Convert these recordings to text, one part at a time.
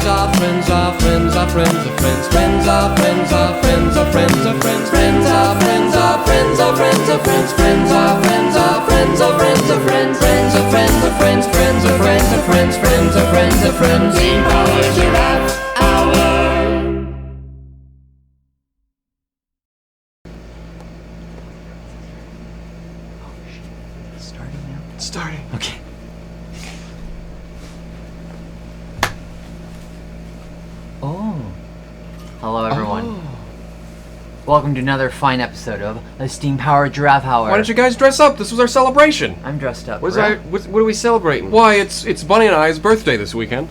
are friends are friends are friends are friends. Friends are friends are friends are friends are friends. Friends are friends are friends are friends are friends. Friends are friends are friends are friends are friends. Friends are friends are friends. Friends are friends are friends. Friends are friends are friends. Steam Power Giraffe Hour. Starting now? Starting. Okay. Oh. Hello, everyone. Oh. Welcome to another fine episode of the Steam Power Giraffe Hour. Why don't you guys dress up? This was our celebration. I'm dressed up. What are we celebrating? Why, it's Bunny and I's birthday this weekend.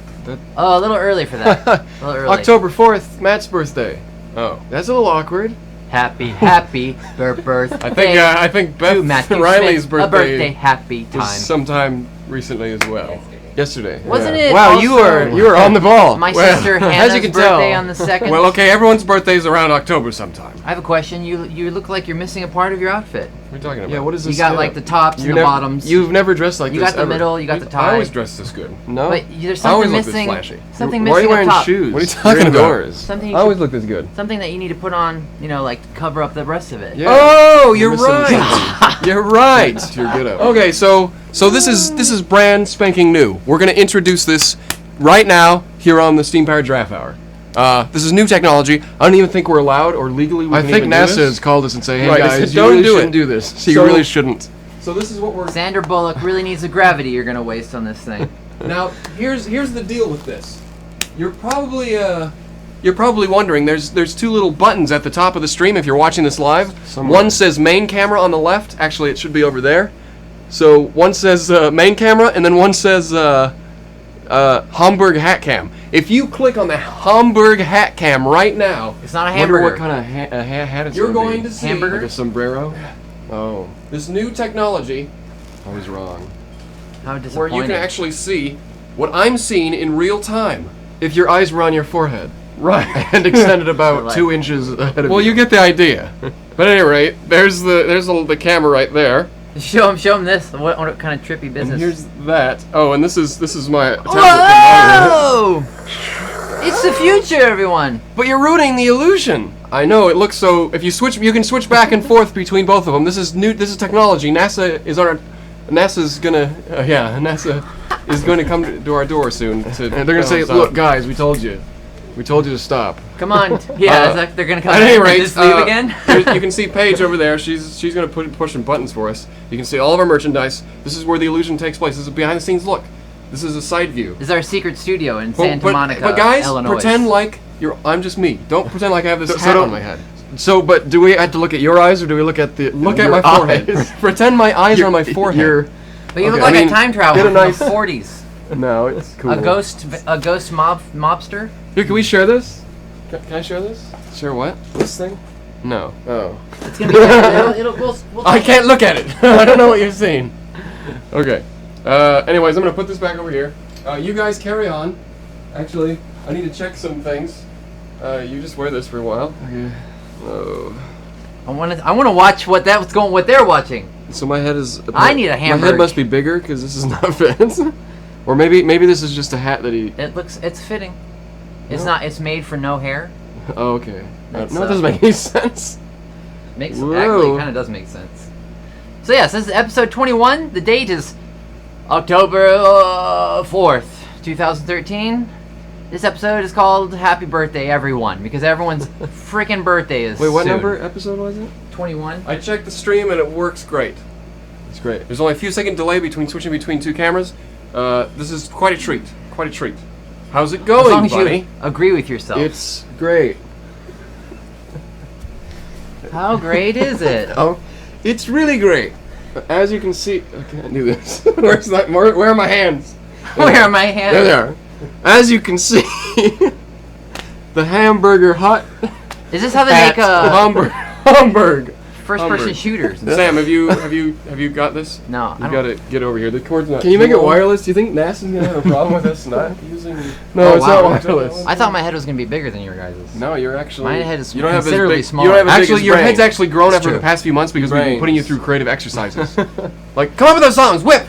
Oh, a little early for that. A little early. October 4th, Matt's birthday. Oh. That's a little awkward. Happy birthday. I think Beth to Matthew Riley's Smith. birthday A birthday happy time. was sometime recently as well. Yesterday. Wasn't yeah. it Wow, also you were on the ball. my Well, sister as you Hannah's can birthday tell. on the 2nd? Well, okay, everyone's birthday's around October sometime. I have a question. You look like you're missing a part of your outfit. What are you talking about? Yeah, what is this? You got like the tops and the bottoms. You've never dressed like You this got the ever. middle, you got the tie. I always dress this good. No? But there's I always something look this missing. flashy. Something Why are missing you wearing up top. shoes? What are you talking You're about? indoors. Something you I always should- look this good. Something that you need to put on, like to cover up the rest of it. Yeah. Oh, you're missing right. You're right. You're good at it. Okay, so this is brand spanking new. We're gonna introduce this right now here on the Steam Powered Giraffe Hour. This is new technology. I don't even think we're allowed or legally. I think NASA has called us and say, "Hey Right, guys, don't you really do it. shouldn't do this." So you really shouldn't. So this is what we're. Sandra Bullock really needs the gravity you're gonna waste on this thing. Now here's the deal with this. You're probably wondering. There's two little buttons at the top of the stream if you're watching this live. Somewhere. One says main camera on the left. Actually, it should be over there. So one says main camera, and then one says Hamburg hat cam. If you click on the Hamburg hat cam right now, It's not a Wonder hamburger. what kind of hat it's you're gonna going be. to see Hamburger? Like a sombrero. Oh, this new technology I was wrong. How where disappointing. you can actually see what I'm seeing in real time. If your eyes were on your forehead Right. and extended about Like- 2 inches ahead of Well, you. you get the idea. But at any rate, there's the camera right there. Show him this. What kind of trippy business? And here's that. Oh, and this is my tablet. Whoa! It's the future, everyone. But you're ruining the illusion. I know it looks so. If you switch, you can switch back and forth between both of them. This is new. This is technology. NASA's gonna. NASA is going to come to our door soon. And they're gonna say, stop. "Look, guys, we told you to stop." Come on. Yeah, it's like they're gonna come At back any and rate, just leave again. you can see Paige over there. She's going to push some buttons for us. You can see all of our merchandise. This is where the illusion takes place. This is a behind the scenes look. This is a side view. This is our secret studio in Well, Santa Monica, but guys, Illinois. pretend like I'm just me. Don't pretend like I have this So hat don't- on my head. So, but do we have to look at your eyes or do we look at Look at your my forehead. eyes? Pretend my eyes are on my forehead. You're- But you look Okay. like I mean, a time traveler get a from nice- the 40s. No, it's cool. A ghost mobster. Here, can we share this? Can I share this? Share what? This thing? No. Oh. It's gonna be. We'll I can't look at it. I don't know what you're seeing. Okay. Anyways, I'm gonna put this back over here. You guys carry on. Actually, I need to check some things. You just wear this for a while. Okay. Oh. I want to watch what they're watching. So my head is. I need a My hamburger. head must be bigger because this is not fit. Or maybe this is just a hat that he. It's fitting. It's No. not. It's made for no hair. Oh, okay. That's, No, it doesn't make any sense. Actually Whoa. kind of does make sense. So yes, this is episode 21. The date is October 4th, 2013. This episode is called Happy Birthday Everyone because everyone's freaking birthday is Wait, what soon. number episode was it? 21. I checked the stream and it works great. It's great. There's only a few second delay between switching between two cameras. This is quite a treat. Quite a treat. How's it As going, long as buddy? you agree with yourself. It's great. How great is it? Oh, it's really great. As you can see, I can't do this. Where are my hands? Where are my hands? There they are. As you can see, the Hamburger Hut Is this how they at make Hamburg. first-person Hamburg. shooters? Sam, have you got this? No, You gotta get over here. The cord's not. Can you too make it long. wireless? Do you think NASA's gonna have a problem with us not using? No, Oh, it's wow. not wireless. I thought my head was gonna be bigger than your guys'. No, you're actually. My head is You don't have as considerably big. smaller. You don't have Actually, actually, your brain. head's actually grown It's after the true. past few months because we've been putting you Brains. through creative exercises. Like, come up with those songs. Whip.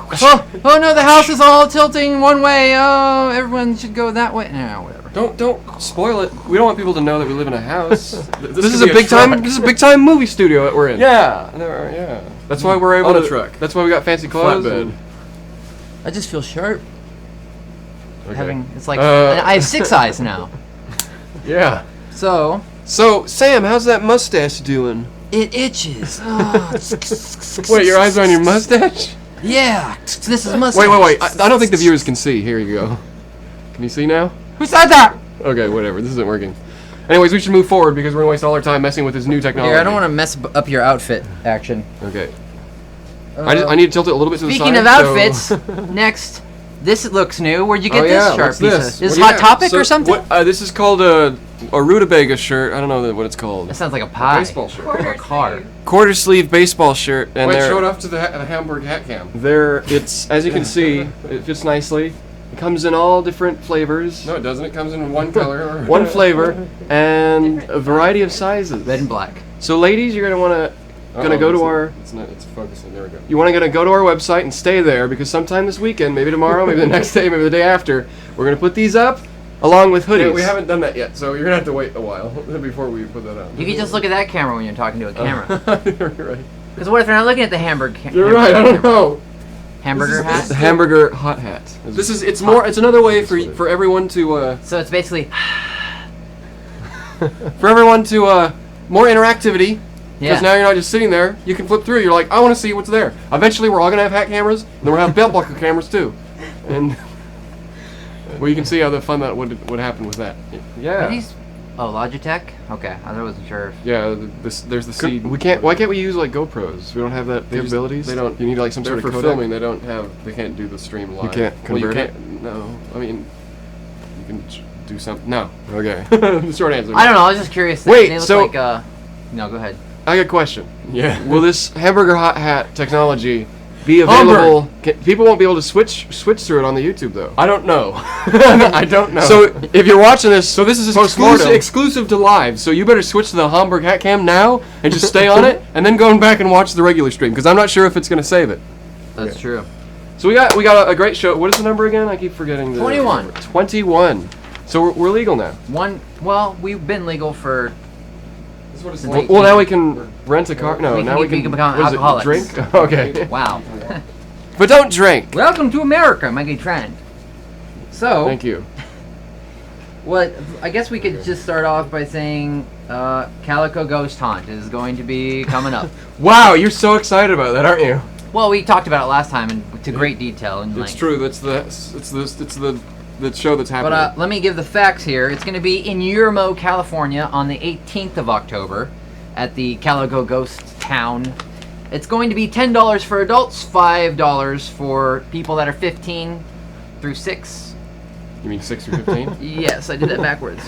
Oh no, the house is all tilting one way. Oh, everyone should go that way. No, whatever. Don't spoil it. We don't want people to know that we live in a house. This is a big time. This is a big time movie studio that we're in. Yeah. Yeah. That's why we're able On to. a truck. That's why we got fancy clothes. Flatbed. and- I just feel sharp. Okay. It's like I have 6 eyes now. Yeah. So So Sam, how's that mustache doing? it itches. Oh, Wait, your eyes are on your mustache? yeah. This is mustache. Wait. I don't think the viewers can see. Here you go. Can you see now? Who said that? Okay, whatever. This isn't working. Anyways, we should move forward because we're gonna waste all our time messing with this new technology. Here, I don't want to mess up your outfit action. Okay. I need to tilt it a little bit to the side. Speaking of outfits, next, this looks new. Where'd you get this sharp what's piece this? of? Is What this do you Hot have? Topic So or something? This is called a Rutabaga shirt. I don't know what it's called. That sounds like a pie. Baseball shirt. Or a car. Quarter sleeve baseball shirt. And Wait, they're- show it off to the Hamburg hat cam. It's as you can see, it fits nicely. It comes in all different flavors. No, it doesn't. It comes in one color. One flavor and a variety of sizes. Red and black. So ladies, you're gonna go to our. It's focusing. There we go. You want to go to our website and stay there because sometime this weekend, maybe tomorrow, maybe the next day, maybe the day after, we're gonna put these up along with hoodies. Yeah, we haven't done that yet, so you're gonna have to wait a while before we put that on. You can just look at that camera when you're talking to a camera. You're right. Because what if they're not looking at the hamburger? You're right. I don't know. Hamburger hat. It's the hamburger hot hat. It's more. It's another way for everyone to So it's basically. more interactivity. Because Yeah. now you're not just sitting there. You can flip through. You're like, I want to see what's there. Eventually, we're all gonna have hat cameras, and then we'll have belt buckle cameras too. And well, you can see how the fun that would happen with that. Are Yeah. these? Oh, Logitech. Okay, I wasn't sure. Yeah. There's the seed. We can't. Why can't we use like GoPros? We don't have that capabilities. They don't. You need like some They're sort of for codec? filming. They can't do the stream live. You can't Well, convert it? No, I mean, you can do something. No. Okay. The short answer. I don't know. I was just curious. Wait, They look so- like No, go ahead. I got a question. Yeah. Will this hamburger hot hat technology be available? People won't be able to switch through it on the YouTube though. I don't know. I don't know. So if you're watching this, So this is exclusive, postmortem. exclusive to live. So you better switch to the Hamburg hat cam now and just stay on it, and then go back and watch the regular stream because I'm not sure if it's gonna save it. That's true. So we got a great show. What is the number again? I keep forgetting. 21. 21. So we're legal now. Well, we've been legal for. This is what it's Wait. Well, now we can rent a car. No, now we can become what is it, alcoholics. drink. Okay, Wow. but don't drink. Welcome to America, my good friend. So, Thank you. what? I guess we could just start off by saying Calico Ghost Hunt is going to be coming up. Wow, you're so excited about that, aren't you? Well, we talked about it last time to great detail. And It's true. It's the show that's happening. But let me give the facts here. It's going to be in Yermo, California on the 18th of October at the Calico Ghost Town. It's going to be $10 for adults, $5 for people that are 15 through 6. You mean 6 or 15? Yes, I did that backwards.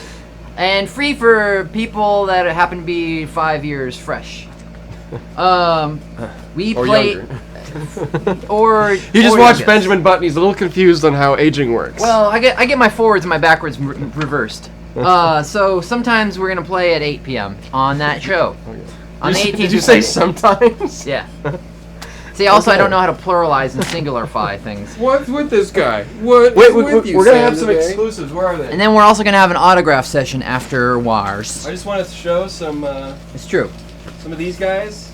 And free for people that happen to be 5 years fresh. We Or play younger. or You just or watch youngest. Benjamin Button. He's a little confused on how aging works. Well, I get my forwards and my backwards reversed. So sometimes we're gonna play at 8 p.m. on that show. On the 18th. Did you say sometimes? Yeah. See, also I don't know how to pluralize and singularify things. What's with this guy? What? Wait, is with you, we're gonna Sam, have some today? exclusives. Where are they? And then we're also gonna have an autograph session after Wars. I just want to show some It's true. of these guys.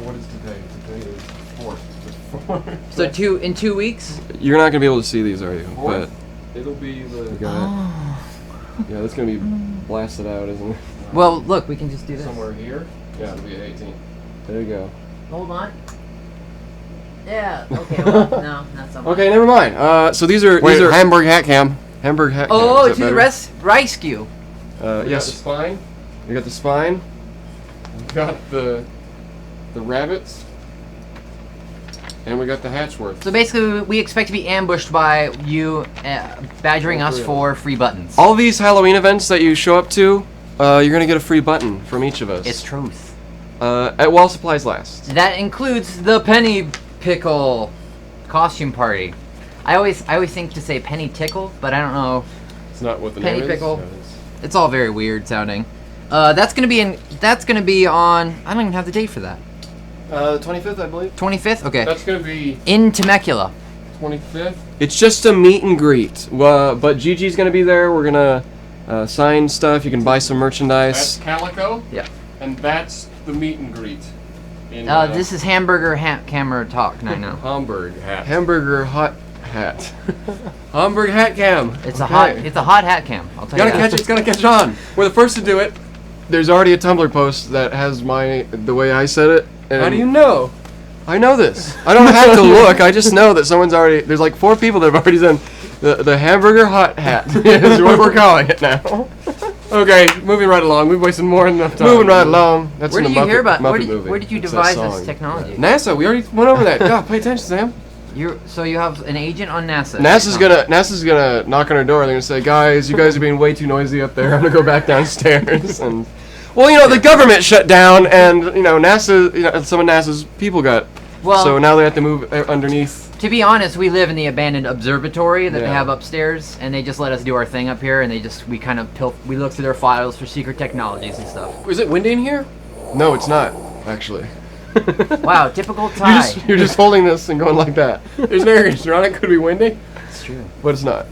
What is today? Today is 4th. So in 2 weeks. You're not gonna be able to see these, are you? But It'll be the. yeah, that's gonna be blasted out, isn't it? Well, look, we can just do this. Somewhere here. Yeah, it'll be 18. There you go. Hold on. Yeah. Okay. Well, no, not so much. Okay, never mind. So these are Hamburg hat cam. Hamburg hat cam. Oh, Is to that the better? rescue. We got the Yes. spine. You got the spine. We got the rabbits. And we got the Hatchworth. So basically, we expect to be ambushed by you, badgering us for free buttons. All these Halloween events that you show up to, you're gonna get a free button from each of us. It's truth. While supplies last. That includes the penny pickle costume party. I always think to say penny tickle, but I don't know. It's not what the Penny name pickle. is. No, it's- It's all very weird sounding. That's gonna be on. I don't even have the date for that. 25th, I believe. 25th. Okay. That's gonna be In Temecula. 25th. It's just a meet and greet. But Gigi's gonna be there. We're gonna signed stuff. You can buy some merchandise. That's Calico. Yeah. And that's the meet and greet. In, This is hamburger camera talk. I know. Hamburg hat. Hamburger hot hat. Hamburg hat cam. It's Okay. a hot hat cam. I'll tell Gotta you that. catch it. It's gotta catch on. We're the first to do it. There's already a Tumblr post that has the way I said it. And How do you know? I know this. I don't have to look. I just know that someone's already. There's like 4 people that have already done the hamburger hot hat. Is what we're calling it now. Okay, moving right along. We've wasted more than enough time. Moving right along. That's Where in did the you hear Muppet, about? Muppet movie. Where did you It's a devise song. this technology? NASA. We already went over that. God, pay attention, Sam. So you have an agent on NASA. NASA's gonna knock on our door. They're gonna say, "Guys, you guys are being way too noisy up there. I'm gonna go back downstairs." And well, the government shut down, and NASA, and some of NASA's people got. Well, so now they have to move underneath. To be honest, we live in the abandoned observatory that they Yeah. have upstairs, and they just let us do our thing up here, and we look through their files for secret technologies and stuff. Is it windy in here? No, it's not. Actually. Wow, typical Ty. You're just holding this and going like that. There's an air conditioner on it. Could be windy, It's true. but it's not.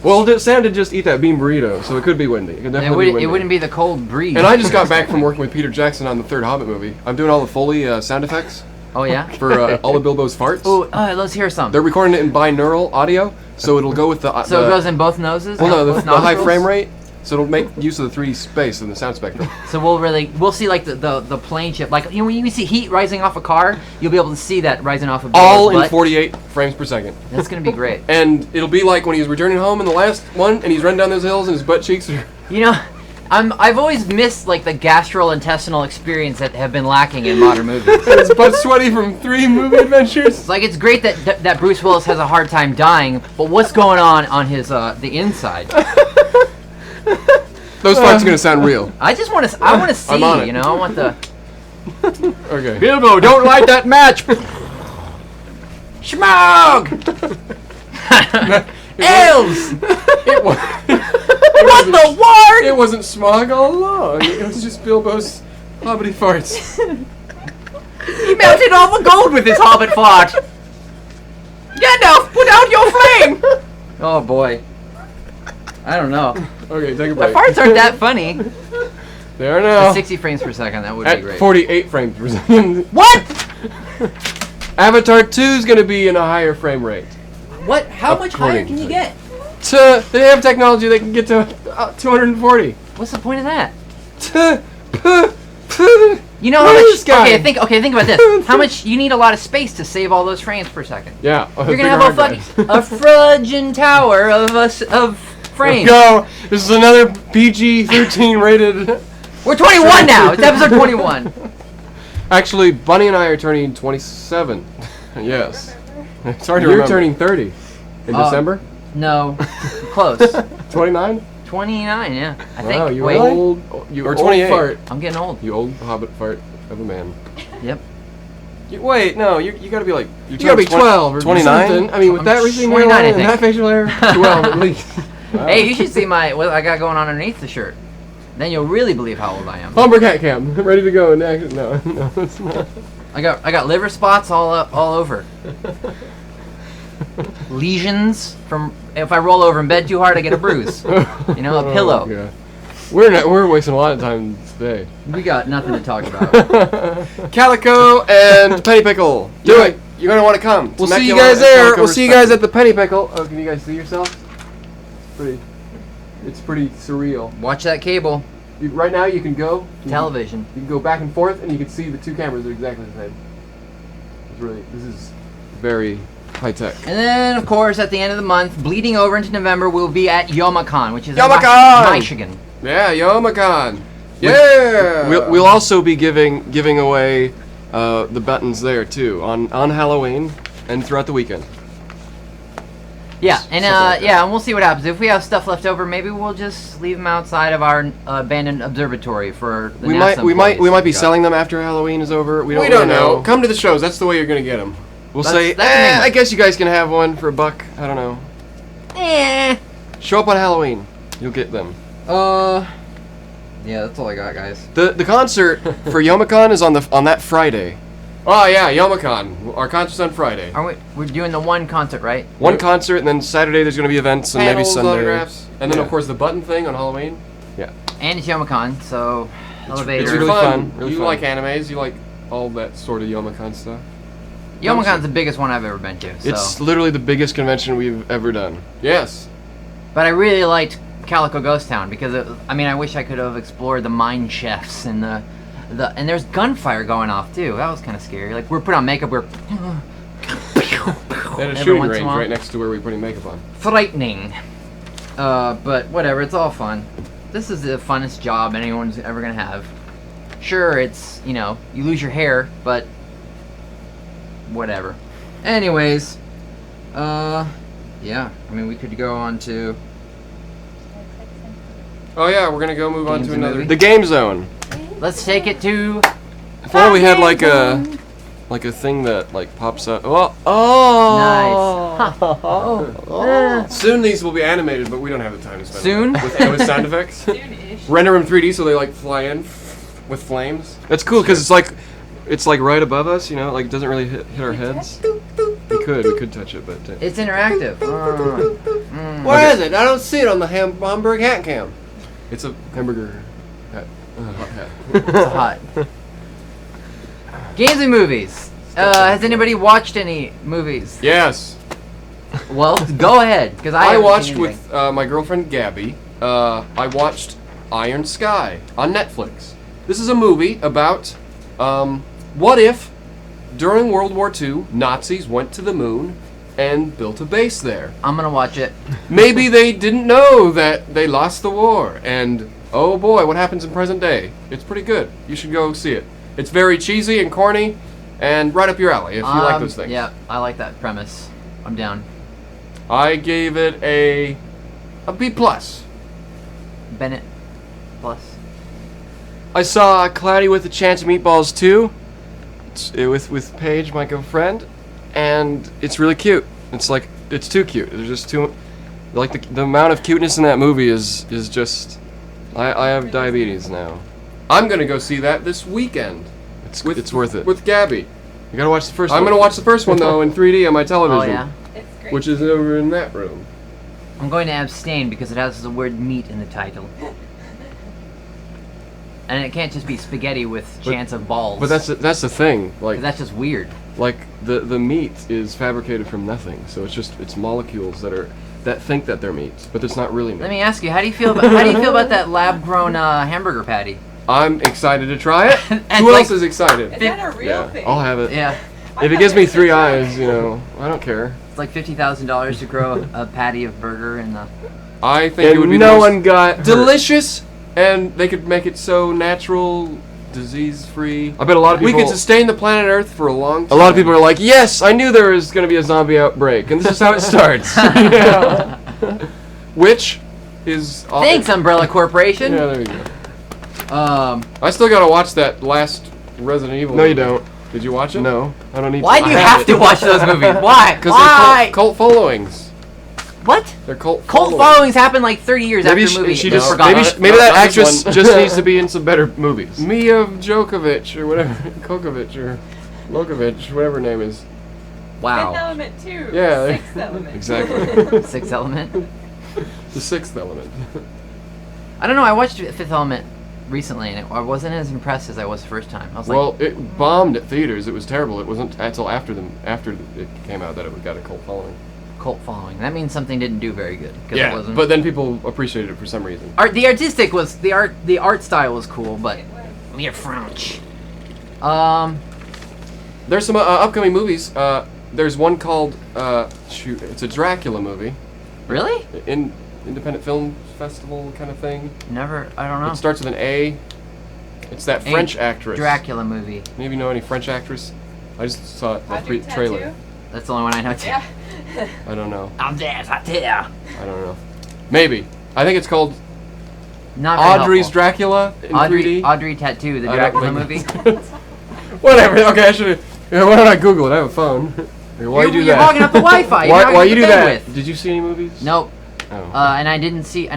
Well, Sam did just eat that bean burrito, so it could be windy. It could definitely be windy. It wouldn't be the cold breeze. And I just got back from working with Peter Jackson on the 3rd Hobbit movie. I'm doing all the Foley sound effects Oh yeah. for all of Bilbo's farts. Oh, let's hear some. They're recording it in binaural audio, so it'll go with the. So it goes in both noses. Well, no, both the high nostrils? frame rate, so it'll make use of the 3D space in the sound spectrum. So we'll see like the plane ship, like when you see heat rising off a car, you'll be able to see that rising off of All Bilbo's in butt. 48 frames per second. That's gonna be great. And it'll be like when he's returning home in the last one, and he's running down those hills, and his butt cheeks are. You know, I've always missed like the gastrointestinal experience that have been lacking in modern movies. His butt's sweaty from 3 movie adventures. It's like it's great that Bruce Willis has a hard time dying, but what's going on his the inside? Those farts are gonna sound real. I want to see. I'm on it. I want the Okay. Bilbo. Don't light that match. Schmog. Elves. It was. What the word? It wasn't smog all along. It was just Bilbo's hobbity farts. He melted all the gold with his hobbit fart. Gandalf, put out your flame. Oh boy. I don't know. Okay, take a The break. farts aren't that funny. They are At now. 60 frames per second, that would be At great. 48 frames per second. What? Avatar 2 is going to be in a higher frame rate. What? How much higher According can you to- get? They have technology that can get to 240. What's the point of that? Yeah. You know how What is much? this guy? Okay, think about this. How much you need a lot of space to save all those frames per second? You're You're gonna have a fudging tower of frames. Go. This is another PG-13 rated. We're 21 now. It's episode 21. Actually, Bunny and I are turning 27. Yes. It's hard to You're remember. turning 30 in December. No, close. 29. 29. Yeah, I think. Wow, you Wait, old. You Or old 28. fart. I'm getting old. You old hobbit fart of a man. Yep. Wait, no, you gotta be like. You gotta be 12 or 29. something. I mean, with I'm that receding 29, I hairline and think. that facial hair, 12 at least. Hey, you should see what I got going on underneath the shirt. Then you'll really believe how old I am. Humber cat cam, ready to go. No, it's not. I got liver spots all over. Lesions from if I roll over in bed too hard, I get a bruise. You know, a pillow. Oh, yeah. We're wasting a lot of time today. We got nothing to talk about. Calico and Penny Pickle. Do it. You're gonna want to come. We'll It's see you Immaculate guys there. Calico We'll see you guys Respected. At the Penny Pickle. Oh, can you guys see yourself? It's pretty surreal. Watch that cable. Right now, you can go. Television. You can go back and forth, and you can see the 2 cameras are exactly the same. This is very high tech. And then, of course, at the end of the month, bleeding over into November, we'll be at Youmacon, which is Youmacon! in Michigan. Yeah, Youmacon. Yeah. We'll also be giving away the buttons there too on Halloween and throughout the weekend. Yeah, and Something like that. yeah, and we'll see what happens. If we have stuff left over, maybe we'll just leave them outside of our abandoned observatory for the NASA We might employees. be selling them after Halloween is over. We don't We don't really know. Come to the shows. That's the way you're gonna get them. We'll That's- say, that's the main one. I guess you guys can have one for $1. I don't know. Show up on Halloween. You'll get them. Yeah, that's all I got, guys. The concert for Youmacon is on that Friday. Oh yeah, Yomicon. Our concert's on Friday. We're doing the one concert, right? One concert, and then Saturday there's going to be events, and maybe Panels, Sunday. autographs. And then, Yeah. of course, the button thing on Halloween. Yeah. And it's Yomicon, so elevator. It's really fun. Really you fun. like animes, you like all that sort of Yomicon stuff. Yomicon's the biggest one I've ever been to. So. It's literally the biggest convention we've ever done. Yes. But I really liked Calico Ghost Town because I wish I could have explored the mine chefs and and there's gunfire going off too. That was kind of scary. Like we're put on makeup, we're They had a Every shooting once in a range while. right next to where we're putting makeup on. frightening. But whatever, it's all fun. This is the funnest job anyone's ever gonna have. Sure, it's you lose your hair, but whatever. Anyways, yeah. We could go on to. Oh yeah, we're gonna go move on Games to and another. movie? The game zone. Let's take it to. Before we had like a thing that like pops up. Oh. Nice. Huh. Soon these will be animated, but we don't have the time to spend. Soon? with sound effects. Soon-ish. Render them 3D so they like fly in with flames. That's cool because it's like right above us. Like it doesn't really hit our heads. We could touch it, but. It's interactive. Where is it? I don't see it on the Hamburg hat cam. It's a hamburger hat. Hat. It's hot. Games and movies. Has anybody watched any movies? Yes. Well, go ahead, because I I haven't watched seen anything. with my girlfriend Gabby. I watched Iron Sky on Netflix. This is a movie about what if during World War II Nazis went to the moon and built a base there. I'm gonna watch it. Maybe they didn't know that they lost the war, and oh boy, what happens in present day? It's pretty good. You should go see it. It's very cheesy and corny, and right up your alley if you like those things. Yeah, I like that premise. I'm down. I gave it a B+. Bennett plus. I saw Cloudy with a Chance of Meatballs 2 with Paige, my girlfriend, and it's really cute. It's too cute. There's just too the amount of cuteness in that movie is just. I have diabetes now. I'm gonna go see that this weekend. It's worth it. With Gabby. You gotta watch the first one. I'm gonna watch the first one though in 3D on my television. Oh yeah. It's great. Which is over in that room. I'm going to abstain because it has the word meat in the title. And it can't just be spaghetti with chance of balls. But that's the thing. 'Cause that's just weird. Like the meat is fabricated from nothing, so it's molecules that think that they're meat, but it's not really meat. Let me ask you, how do you feel about that lab-grown hamburger patty? I'm excited to try it. And Who like- else is excited? Is that a real Yeah, thing? I'll have it. Yeah, If it gives me 3 eyes, I don't care. it's like $50,000 to grow a patty of burger in the. I think it would be the most delicious, and they could make it so natural, disease-free. I bet a lot of people. We could sustain the planet Earth for a long time. A lot of people are like, yes, I knew there was going to be a zombie outbreak, and this is how it starts. Yeah. Which is. Thanks, Umbrella Corporation. Yeah, there you go. I still gotta watch that last Resident Evil. No, you movie. don't. Did you watch it? No, I don't need Why to. do you have to watch those movies? Why? Because Why? they're cult followings. What? They're cult Followings happen like 30 years Maybe after the movie. she Just just forgot. maybe that not this actress one. just needs to be in some better movies. Mia Djokovic or whatever, Kokovic or Lokovic, whatever her name is. Fifth Wow. Element too. Yeah. Sixth Element. Exactly. Sixth Element. The Sixth Element. I don't know. I watched Fifth Element recently, and I wasn't as impressed as I was the first time. I was Well, like, it bombed at theaters. It was terrible. It wasn't until after it came out that it got a cult following. cult following. That means something didn't do very good. It wasn't. But then people appreciated it for some reason. The art style was cool, but we're French. There's some upcoming movies. There's one called it's a Dracula movie. Really? Independent Film Festival kind of thing. Never. I don't know. It starts with an A. It's that French actress. Dracula movie. Maybe you know any French actress? I just saw it Audrey the trailer. Tattoo? That's the only one I know. Too. Yeah. I don't know. I'm there. I tell. I don't know. Maybe. I think it's called Not very Audrey's helpful. Dracula in 3D. Audrey Tattoo, the I don't Dracula movie. think- Whatever. Okay, I should. Why don't I Google it? I have a phone. Why you do You're that? hogging up the Wi-Fi. You're Why hogging you up do the that? bandwidth. Did you see any movies? Nope. Oh. And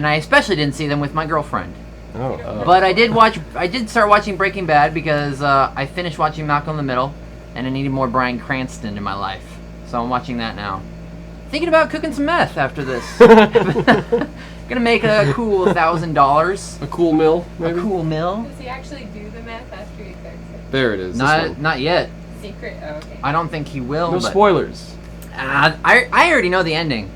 I especially didn't see them with my girlfriend. Oh. But I did start watching Breaking Bad because I finished watching Malcolm in the Middle, and I needed more Bryan Cranston in my life. So I'm watching that now. Thinking about cooking some meth after this. Gonna make a cool $1,000. A cool mill, maybe? A cool mill. Does he actually do the math after he cooks it? There it is. this Not one. not yet. Secret? Oh, okay. I don't think he will. No but, spoilers. I already know the ending.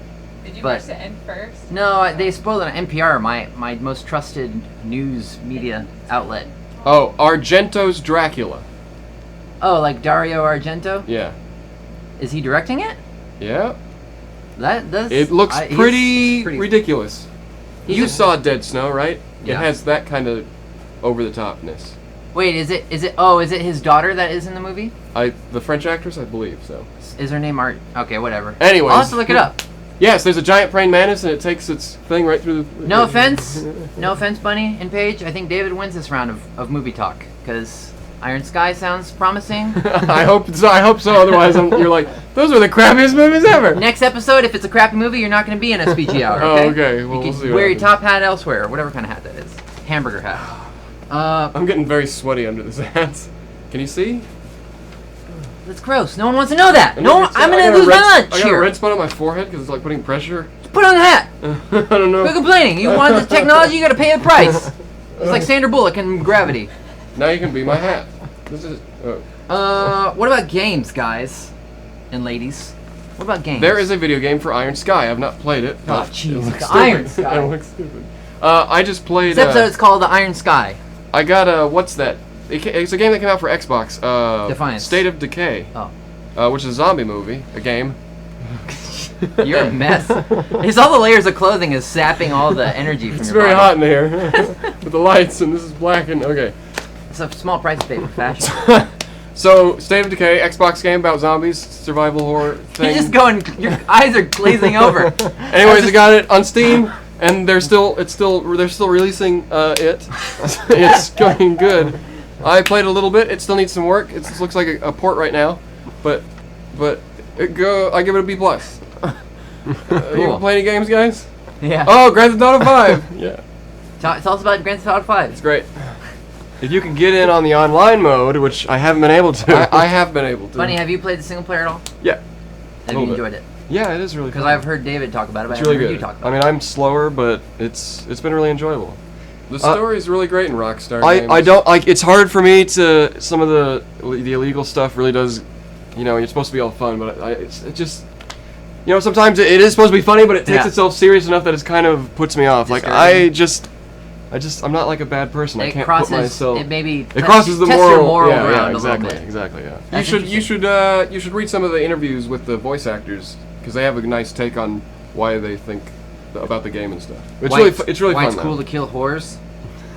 Did you but- watch the end first? No, they spoiled it on NPR, my most trusted news media outlet. Oh, Argento's Dracula. Oh, like Dario Argento? Yeah. Is he directing it? Yeah. That's It looks he's pretty ridiculous. He's You a- saw Dead Snow, right? Yeah. It has that kind of over-the-topness. Wait, is it his daughter that is in the movie? The French actress, I believe so. Is her name Art? Okay, whatever. Anyways. I'll have to look it up. Yes, there's a giant praying mantis, and it takes its thing right through the... No offense, Bunny and Paige. I think David wins this round of movie talk because Iron Sky sounds promising. I hope so. Otherwise, you're like, those are the crappiest movies ever. Next episode, if it's a crappy movie, you're not going to be in SPG hour. Oh, Okay. okay. You Well, we'll can see what wear your happens. top hat elsewhere, or whatever kind of hat that is. Hamburger hat. I'm getting very sweaty under this hat. Can you see? That's gross. No one wants to know that. I'm I'm I going got to a lose my red- lunch I got a here. red spot on my forehead because it's like putting pressure. Put on the hat. I don't know. Quit complaining. You want this technology, you got to pay the price. It's like Sandra Bullock in Gravity. Now you can be my hat. This is. Oh. What about games, guys and ladies? What about games? There is a video game for Iron Sky. I've not played it. Oh, but jeez, it looks the stupid. Iron Sky. It looks stupid. I just played. This episode is called The Iron Sky. I got what's that? It's a game that came out for Xbox. Defiance. State of Decay. Oh. Which is a zombie movie, a game. You're a mess. It's all the layers of clothing is sapping all the energy from It's your very body. hot in here with the lights, and this is black and okay. It's a small price to pay for fashion. So, State of Decay, Xbox game about zombies, survival horror thing. You're just going. Your eyes are glazing over. Anyways, I got it on Steam, and they're still releasing it. It's going good. I played a little bit. It still needs some work. It looks like a port right now, but I give it a B plus. You play any games, guys? Yeah. Oh, Grand Theft Auto 5. Yeah, Tell us about Grand Theft Auto 5. it's great. If you can get in on the online mode, which I haven't been able to. I have been able to. Bunny, have you played the single player at all? Yeah. Have Little you bit. enjoyed it? Yeah, it is really Because fun. I've heard David talk about it, but It's I really haven't heard good. you talk about I mean, I'm slower, but it's been really enjoyable. The story's really great in Rockstar games. I don't like. It's hard for me to. Some of the illegal stuff really does. You know, you're supposed to be all fun, but it just. You know, sometimes it is supposed to be funny, but it takes Yeah. itself serious enough that it kind of puts me off. Like Discouraging. I'm not like a bad person. I It can't crosses. put myself. It maybe. It crosses the test moral. your moral yeah, ground exactly, a little bit. exactly. Yeah. That's You should read some of the interviews with the voice actors because they have a nice take on why they think about the game and stuff. It's really why fun. it's cool though. to kill whores.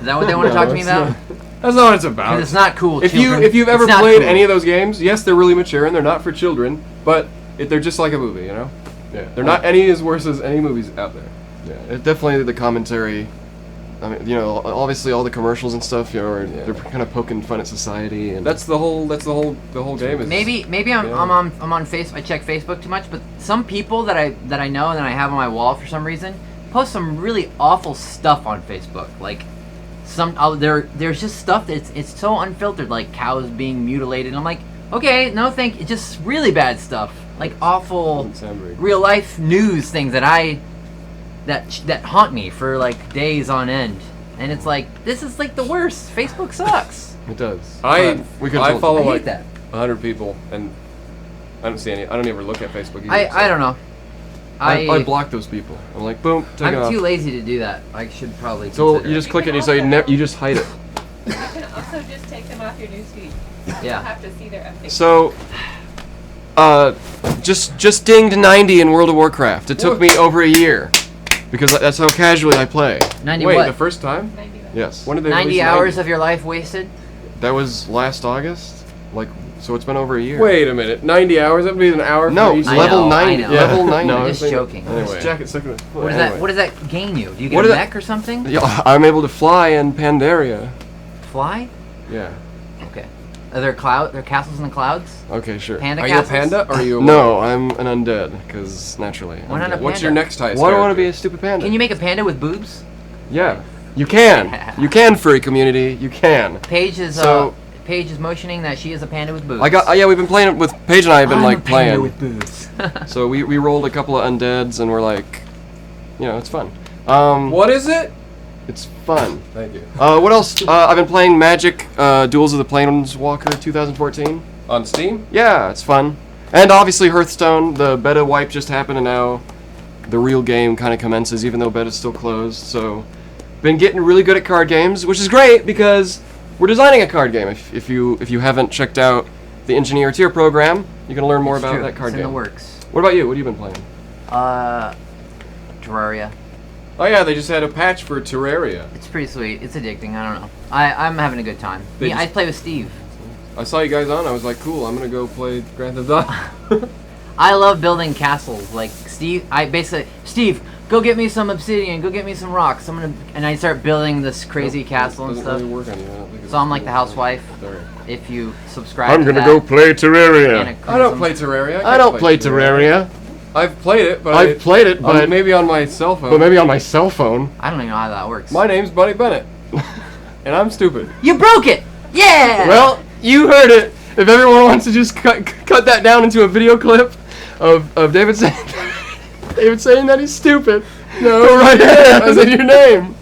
Is that what they want to talk to me it's about? not- That's not what it's about. 'Cause it's not cool. If children. you've ever It's not played cool. any of those games, yes, they're really mature and they're not for children, but they're just like a movie, you know. Yeah, they're not any as worse as any movies out there. Yeah, it definitely the commentary. I mean, you know, obviously all the commercials and stuff, you know, they're kind of poking fun at society, and that's the whole game. Is Maybe I'm on Facebook. I check Facebook too much, but some people that I know and that I have on my wall for some reason post some really awful stuff on Facebook. Like there's just stuff that it's so unfiltered, like cows being mutilated. And I'm like, okay, no, it's just really bad stuff, like awful Doesn't sound very real life news things that haunt me for like days on end. And it's like, this is like the worst. Facebook sucks. It does. I follow I hate like that. 100 people, and I don't see any. I don't even look at Facebook. Either, I don't know. I block those people. I'm like, boom, take it I'm off. too lazy to do that. I should probably. So consider you it. just click it and you say you just hide it. You can also just take them off your newsfeed. You Yeah. don't have to see their updates. So, just dinged 90 in World of Warcraft. It took me over a year because that's how casually I play. 90 Wait, what? the first time? 90 minutes. Yes. When did they 90 release hours of your life wasted? That was last August. Like, so it's been over a year. Wait a minute. 90 hours? That would be an hour. No, for each I level know, I 90. know. Level 90. No, I'm I just was thinking- joking. Anyway. This jacket stuck in the foot. What Anyway. does that gain you? Do you get What a is that- mech or something? Yeah, I'm able to fly in Pandaria. Fly? Yeah. Okay. Are there castles in the clouds? Okay, sure. Panda Are you a castles? panda or are you a No, I'm an undead because naturally. Why not undead. a What's your panda? next highest? Why do I want to be character? a stupid panda? Can you make a panda with boobs? Yeah. You can. You can, furry community. You can. Paige is So- Paige is motioning that she is a panda with boobs. Yeah, we've been playing it with Paige and I have been like playing. with boobs. So we rolled a couple of undeads and we're like, it's fun. What is it? It's fun. Thank you. What else? I've been playing Magic Duels of the Planeswalker 2014. On Steam? Yeah, it's fun. And obviously Hearthstone, the beta wipe just happened and now the real game kind of commences even though beta's still closed. So been getting really good at card games, which is great because we're designing a card game. If you haven't checked out the Engineer Tier program, you can learn more It's about true. that card It's game. in the works. What about you? What have you been playing? Terraria. Oh yeah, they just had a patch for Terraria. It's pretty sweet. It's addicting. I don't know. I'm having a good time. They I just- play with Steve. I saw you guys on. I was like, cool. I'm gonna go play Grand Theft Auto. I love building castles. Like Steve, Steve, go get me some obsidian. Go get me some rocks. And I start building this crazy castle and Doesn't stuff. really work on you. I don't think So I'm like the it's- housewife. Sorry. If you subscribe to that play Terraria. I don't play Terraria. I don't play Terraria. I've played it, but I've played it, but maybe on my cell phone. but maybe on my cell phone. I don't even know how that works. My name's Bunny Bennett, and I'm stupid. You broke it. Yeah. Well, you heard it. If everyone wants to just cut that down into a video clip of David saying that he's stupid, go right ahead. I said your name.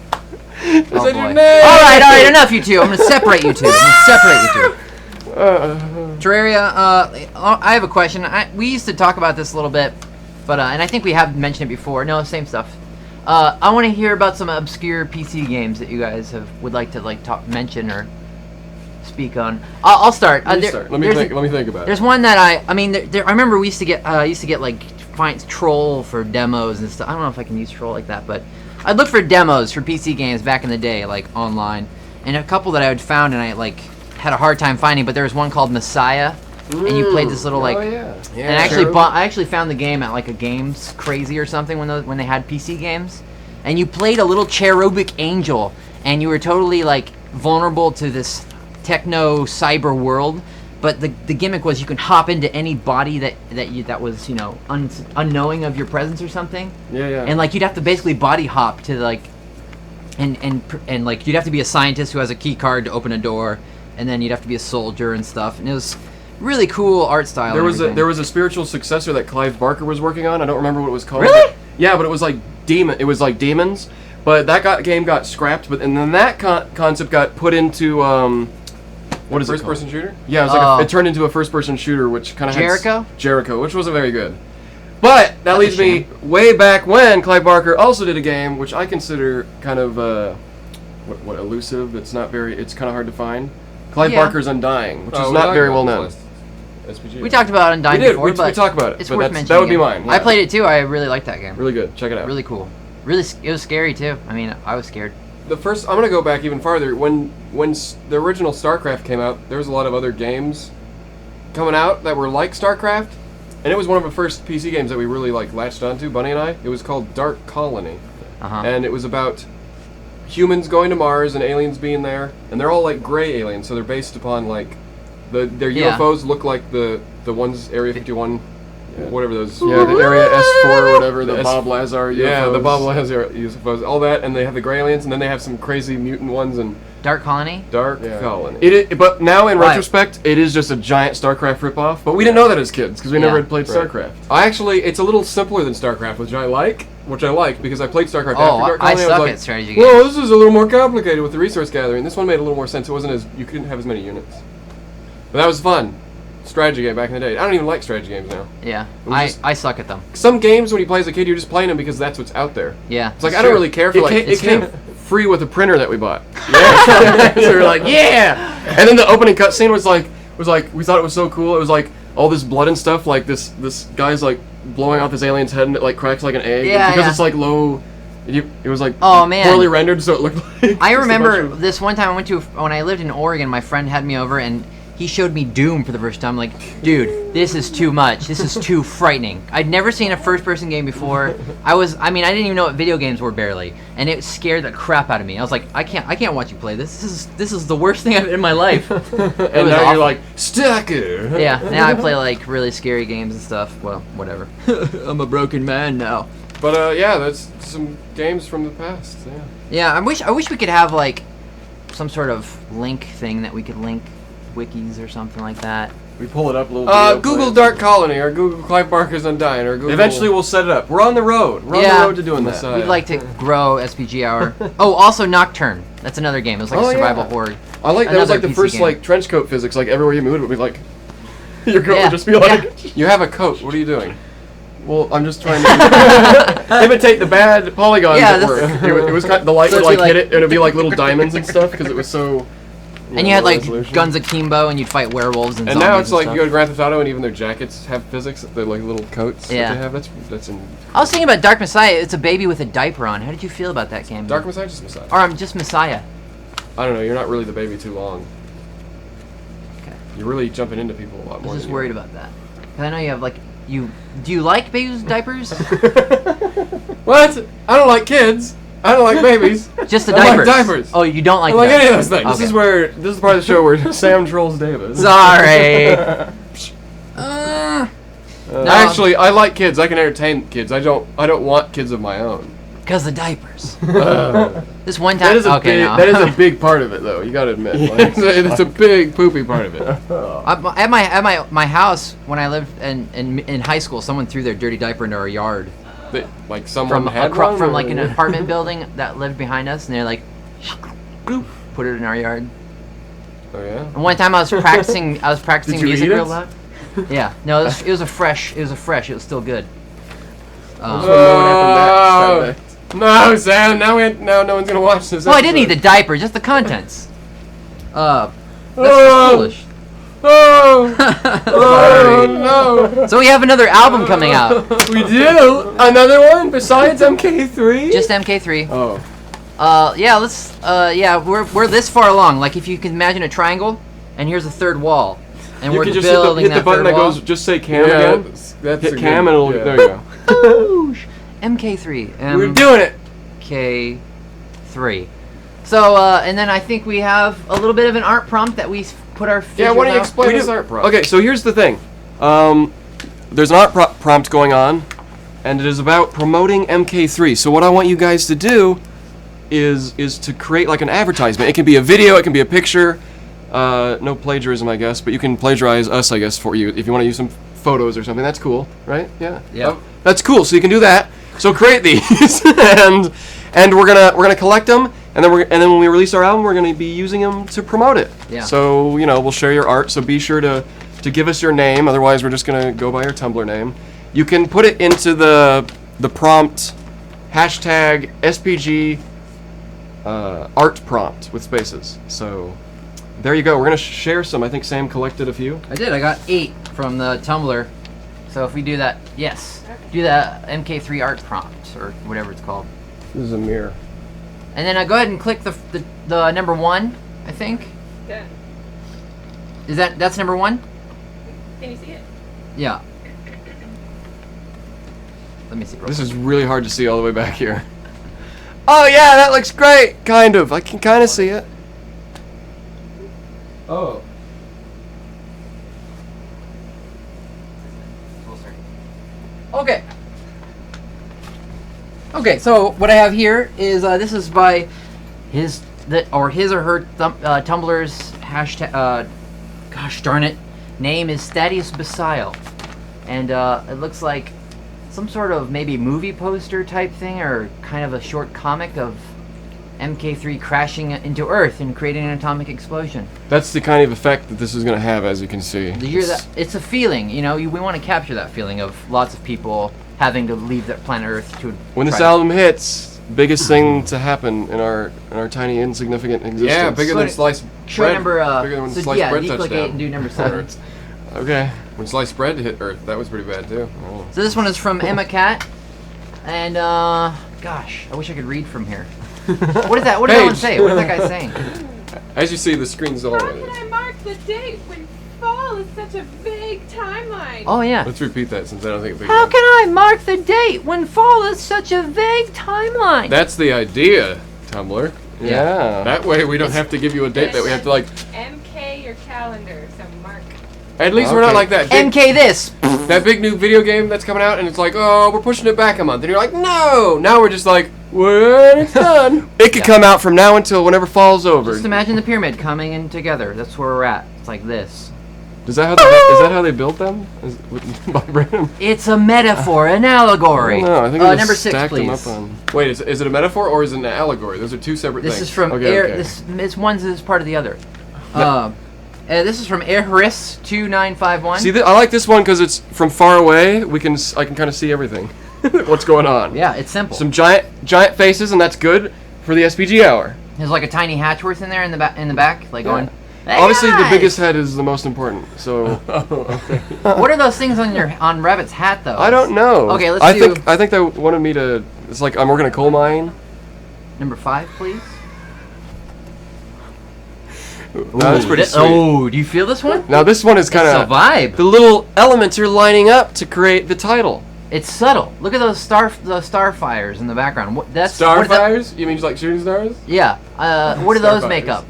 I Oh, said boy. your name. All right, enough, you two. I'm gonna separate you two. Terraria. I have a question. We used to talk about this a little bit, but and I think we have mentioned it before. No, same stuff. I want to hear about some obscure PC games that you guys would like to mention or speak on. I'll start. Let me start. Let me think about it. There's one that I remember we used to get like find Troll for demos and stuff. I don't know if I can use Troll like that, but I'd look for demos for PC games back in the day, like online, and a couple that I had found and I had a hard time finding. But there was one called Messiah, and you played this little yeah. and I actually found the game at like a Games Crazy or something when they had PC games, and you played a little cherubic angel, and you were totally like vulnerable to this techno cyber world. But the gimmick was you can hop into any body that was unknowing of your presence or something. Yeah. And like you'd have to basically body hop to like, and like you'd have to be a scientist who has a key card to open a door, and then you'd have to be a soldier and stuff. And it was really cool art style. There was a spiritual successor that Clive Barker was working on. I don't remember what it was called. Really? Yeah, but it was like It was like demons. But that game got scrapped. And then that concept got put into what is it? First-person shooter? Yeah, it was it turned into a first-person shooter, which kind of Jericho, which wasn't very good. But that leads me way back when Clive Barker also did a game which I consider kind of what elusive. It's not very. It's kind of hard to find. Clive Barker's Undying, which is not very well known. SPG. We talked about Undying before, but we talked about it. It's but worth mentioning. That would be mine. Yeah. I played it too. I really liked that game. Really good. Check it out. Really cool. Really, it was scary too. I mean, I was scared. I'm gonna go back even farther. When the original StarCraft came out, there was a lot of other games coming out that were like StarCraft, and it was one of the first PC games that we really latched onto, Bunny and I. It was called Dark Colony, and it was about humans going to Mars and aliens being there, and they're all like gray aliens, so they're based upon their UFOs look like the ones Area 51. Whatever those, the Area S4 or whatever, the Bob Lazar UFOs. Yeah, the Bob Lazar UFOs, all that, and they have the gray aliens, and then they have some crazy mutant ones, and Dark Colony? Dark Colony. But now in retrospect, it is just a giant StarCraft ripoff, but we didn't know that as kids, because we never had played StarCraft. It's a little simpler than StarCraft, which I like because I played StarCraft after Dark Colony. I suck was at strategy games. Whoa, this is a little more complicated with the resource gathering. This one made a little more sense. It wasn't you couldn't have as many units. But that was fun. Strategy game back in the day. I don't even like strategy games now. Yeah, I suck at them. Some games when you play as a kid, you're just playing them because that's what's out there. Yeah, it's I don't really care for it came free with a printer that we bought. Yeah. So we're like, yeah. And then the opening cutscene was like we thought it was so cool. It was like all this blood and stuff. Like this guy's like blowing off this alien's head and it cracks like an egg. Yeah, because it's low. It was poorly rendered, so it looked like. I remember this one time when I lived in Oregon. My friend had me over and he showed me Doom for the first time. Like, dude, this is too much. This is too frightening. I'd never seen a first-person game before. I didn't even know what video games were barely, and it scared the crap out of me. I was like, I can't watch you play this. This is the worst thing in my life. And now you're like, Stacker. Yeah, now I play really scary games and stuff. Well, whatever. I'm a broken man now. But that's some games from the past. Yeah. Yeah, I wish we could have some sort of link thing that we could link wikis or something like that. We pull it up a little bit. Google Dark Colony or Google Clive Barker's Undying or Google. Eventually we'll set it up. We're on the road. We're on the road to doing that. Messiah. We'd like to grow SPG Hour. Oh, also Nocturne. That's another game. It was like a survival horde. I like that was like the Another PC first game. like trench coat physics. Like everywhere you moved, it would be like your coat would just be like, you have a coat. What are you doing? Well, I'm just trying to imitate the bad polygons Yeah, that were. It was kind of, the light would like hit it, and it'd be like little diamonds and stuff because it was so. And you had like resolution. guns akimbo, and you'd fight werewolves and And zombies. now it's like and you go stuff. to Grand Theft Auto, and even their jackets have physics. They're like little coats Yeah. that they have. That's in I was thinking about Dark Messiah. It's a baby with a diaper on. How did you feel about that game? Dark Messiah, just Messiah. Or I'm just Messiah. I don't know. You're not really the baby too long. Okay. You're really jumping into people a lot I more. was just than you worried about that. Cause I know you have like you. Do you like babies with diapers? What? I don't like kids. I don't like babies. Just the I diapers. like diapers. Oh, you don't I like. don't like any of diapers. those things. Okay. This is the part of the show where Sam trolls David. Sorry. Actually, I like kids. I can entertain kids. I don't want kids of my own. Because the diapers. Uh, This one time. that is a okay, big. no. That is a big part of it, though. You gotta admit, like, it's a big poopy part of it. At my house when I lived in high school, someone threw their dirty diaper into our yard But, like someone from had one, from or- like an apartment building that lived behind us, and they're like, bloop, put it in our yard. Oh yeah. And one time I was practicing Did you music eat it? real loud. Yeah, no, it was a fresh. It was still good. Oh, no, Sam. Now no one's gonna watch this. Well, I didn't eat the diaper, just the contents. That's Oh. foolish. Oh, oh no. So we have another album coming out. We do another one besides MK3. Just MK3. Oh. Yeah, let's. Yeah, we're this far along. Like if you can imagine a triangle, and here's a third wall, and You we're can just building hit the button third that wall. goes. Just say cam Yeah, again. that's Hit a cam good- and it'll. yeah. There you go. Boosh. MK3. We're doing it. MK3. So, and then I think we have a little bit of an art prompt that we put our. Yeah, why don't you figures out. explain We this do. art prompt? Okay, so here's the thing. There's an art prompt going on, and it is about promoting MK3. So what I want you guys to do is to create like an advertisement. It can be a video, it can be a picture. No plagiarism, I guess, but you can plagiarize us, I guess, for you if you want to use some photos or something. That's cool, right? Yeah. Yeah. That's cool. So you can do that. So create these, and we're gonna collect them, and then when we release our album, we're gonna be using them to promote it. Yeah. So we'll share your art. So be sure to give us your name. Otherwise, we're just gonna go by your Tumblr name. You can put it into the prompt hashtag SPG art prompt with spaces. So there you go. We're gonna share some. I think Sam collected a few. I did. I got 8 from the Tumblr. So if we do that, yes. Do the MK3 art prompt or whatever it's called. This is a mirror. And then go ahead and click the number 1, I think. Done. Is that's number 1? Can you see it? Yeah. Let me see. Real This quick. is really hard to see all the way back here. Oh yeah, that looks great. Kind of. I can kind of see it. Oh. Okay. Okay, so what I have here is this is by his or her Tumblr's hashtag. Gosh darn it, name is Thaddeus Basile, and it looks like some sort of maybe movie poster type thing or kind of a short comic of MK3 crashing into Earth and creating an atomic explosion. That's the kind of effect that this is going to have, as you can see. It's a feeling, we want to capture that feeling of lots of people having to leave that planet Earth to. When this try to- album hits, biggest thing to happen in our tiny insignificant existence. Yeah, bigger than sliced Show bread. number. Bigger than when So sliced yeah, bread you touched click 8 down. and do number 7. Okay. When sliced bread hit Earth, that was pretty bad too. Oh. So this one is from Emma Cat, and gosh, I wish I could read from here. What is that? What did that one say? What is that guy saying? As you see, the screen's all How right. can I mark the date when fall is such a vague timeline? Oh yeah. Let's repeat that since I don't think it big How can I mark the date when fall is such a vague timeline? That's the idea, Tumblr. Yeah. That way we don't have to give you a date that we have to like. MK your calendar, so mark. At least we're not Okay. like that big, MK this. that big new video game that's coming out, and it's like, oh, we're pushing it back a month, and you're like, no. Now we're just like, when it's done. It could come out from now until whenever fall's over. Just imagine the pyramid coming in together. That's where we're at. It's like this. Is that how they built them? By Brandon? It's a metaphor, an allegory. No, I think they number just 6, stacked them please. up on. Wait, is it a metaphor or is it an allegory? Those are two separate This things. is from Okay, Air. okay. This one's is part of the other. This is from Airhris 2951. See, I like this one because it's from far away. I can kind of see everything. What's going on? Yeah, it's simple. Some giant faces, and that's good for the SPG hour. There's like a tiny Hatchworth in there in the back, like going. Hey Obviously, the guys!" biggest head is the most important. So What are those things on Rabbit's hat though? I don't know. Okay, let's I do think they wanted me to. It's like I'm working a coal mine. number 5, please. That's pretty sweet. Oh, do you feel this one? Now this one is kind It's a of vibe. the little elements are lining up to create the title. It's subtle. Look at those starfires in the background. What that- Starfires? You mean like shooting stars? Yeah. What do those make Starfires. up?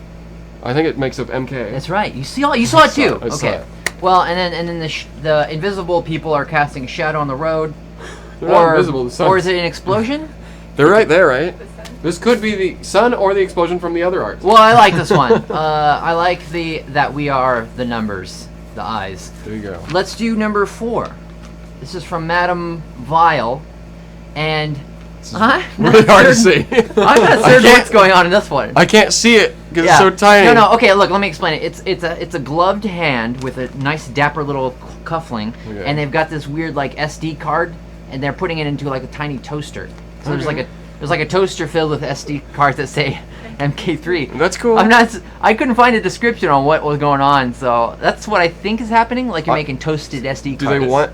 I think it makes up MK. That's right. You saw it too. I saw Okay. it. Well, and then the invisible people are casting a shadow on the road. They're not invisible. The sun. Or is it an explosion? They're right there, right? This could be the sun or the explosion from the other art. Well, I like this one. I like that we are the numbers, the eyes. There you go. Let's do number 4. This is from Madame Vile, and I'm Really hard to see. I'm not certain what's going on in this one. I can't see it because it's so tiny. No. Okay, look. Let me explain it. It's a gloved hand with a nice dapper little cuffling, Okay. and they've got this weird like SD card, and they're putting it into like a tiny toaster. So there's like a toaster filled with SD cards that say MK3. That's cool. I couldn't find a description on what was going on, so that's what I think is happening. Like you're making toasted SD cards.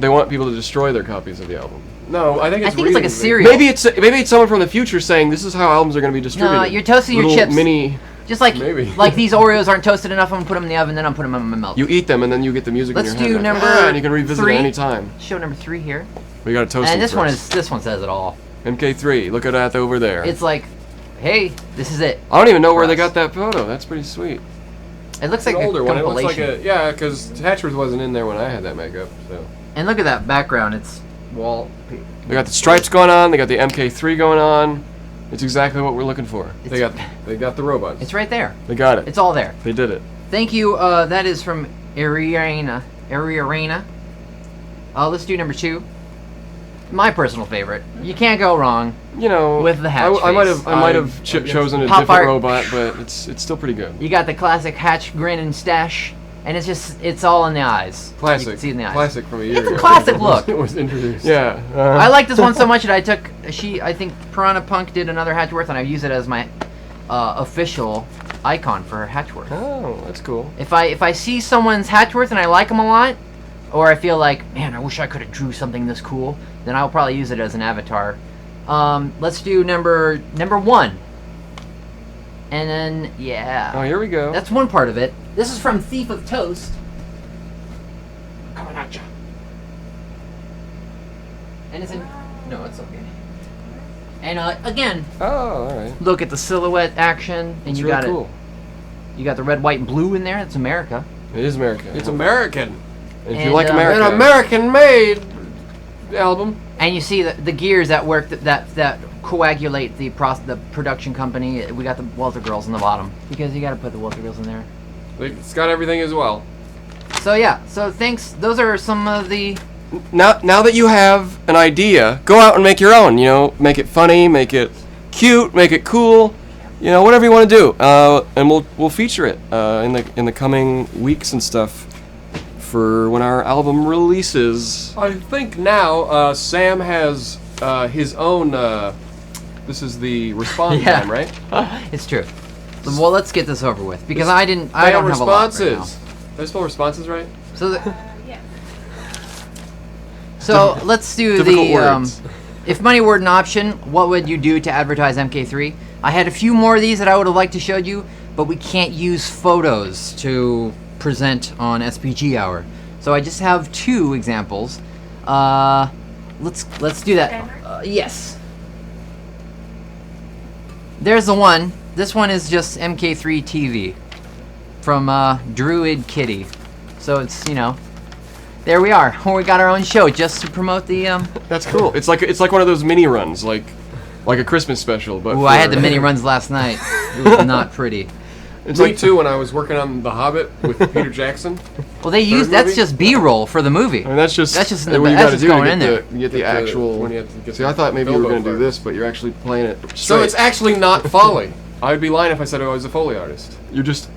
They want people to destroy their copies of the album. No, I think it's like a cereal. Maybe it's someone from the future saying this is how albums are going to be distributed. No, you're toasting your Little chips. Mini. Just like Maybe. like these Oreos aren't toasted enough, I'm gonna put them in the oven, then I'm putting them in my mouth. You eat them and then you get the music Let's in your do head. number and you can revisit 3. it anytime. Show number 3 here. We got to toast And them this one says it all. MK3. Look at that over there. It's like, hey, this is it. I don't even know where for they us. got that photo. That's pretty sweet. It looks like An older a one. It looks compilation. like because Hatchworth wasn't in there when I had that makeup. So And look at that background. It's wall. they got the stripes going on. They got the MK3 going on. It's exactly what we're looking for. They got the robots. It's right there. They got it. It's all there. They did it. Thank you. That is from Ariana. Let's do number 2. My personal favorite. You can't go wrong. You know, With the hatch I might face. have chosen a Pop different art. robot, but it's still pretty good. You got the classic hatch grin and stash, and it's all in the eyes. You Classic. can see it in the eyes. Classic from a year ago. It's a classic look. It was introduced. Yeah. I like this one so much that I took. I think Piranha Punk did another Hatchworth, and I use it as my official icon for Hatchworth. Oh, that's cool. If I see someone's Hatchworth and I like them a lot, or I feel like, man, I wish I could have drew something this cool, then I'll probably use it as an avatar. Let's do number 1. And then, yeah. Oh, here we go. That's one part of it. This is from Thief of Toast. Coming at ya. And it's in... No, it's okay. And again, Oh, all right. look at the silhouette action, and It's you really got cool. it. You got the red, white, and blue in there. That's America. It is American. It's American. If you And, like America, An American-made album. And you see the gears that work that coagulate the production company. We got the Walter Girls in the bottom because you got to put the Walter Girls in there. It's got everything as well. So yeah. So thanks. Those are some of the. now that you have an idea, go out and make your own. You know, make it funny, make it cute, make it cool. You know, whatever you want to do, and we'll feature it in the coming weeks and stuff for when our album releases. I think now Sam has his own. This is the response Yeah. time, right? It's true. Well, let's get this over with because I don't Spell have a lot right now. responses. Did I spell responses right? So Yes. so let's do Difficult the words. if money were an option, what would you do to advertise MK3? I had a few more of these that I would have liked to show you, but we can't use photos to present on SPG Hour. So I just have 2 examples. Let's do that. Yes. There's the one. This one is just MK3 TV from Druid Kitty. So it's, there we are. We got our own show just to promote the That's cool. It's like one of those mini runs, like like a Christmas special. But Ooh, I had the mini runs last night. It was not pretty. It's like too when I was working on The Hobbit with Peter Jackson. Well, they use that's movie? just B-roll for the movie. I mean, that's just in the what you that's gotta just do going to in get there. the, get the actual. when you have to get See, I thought maybe you were Bilbo going to do part. this, but you're actually playing it straight. So it's actually not Foley. I would be lying if I said I was a Foley artist. You're just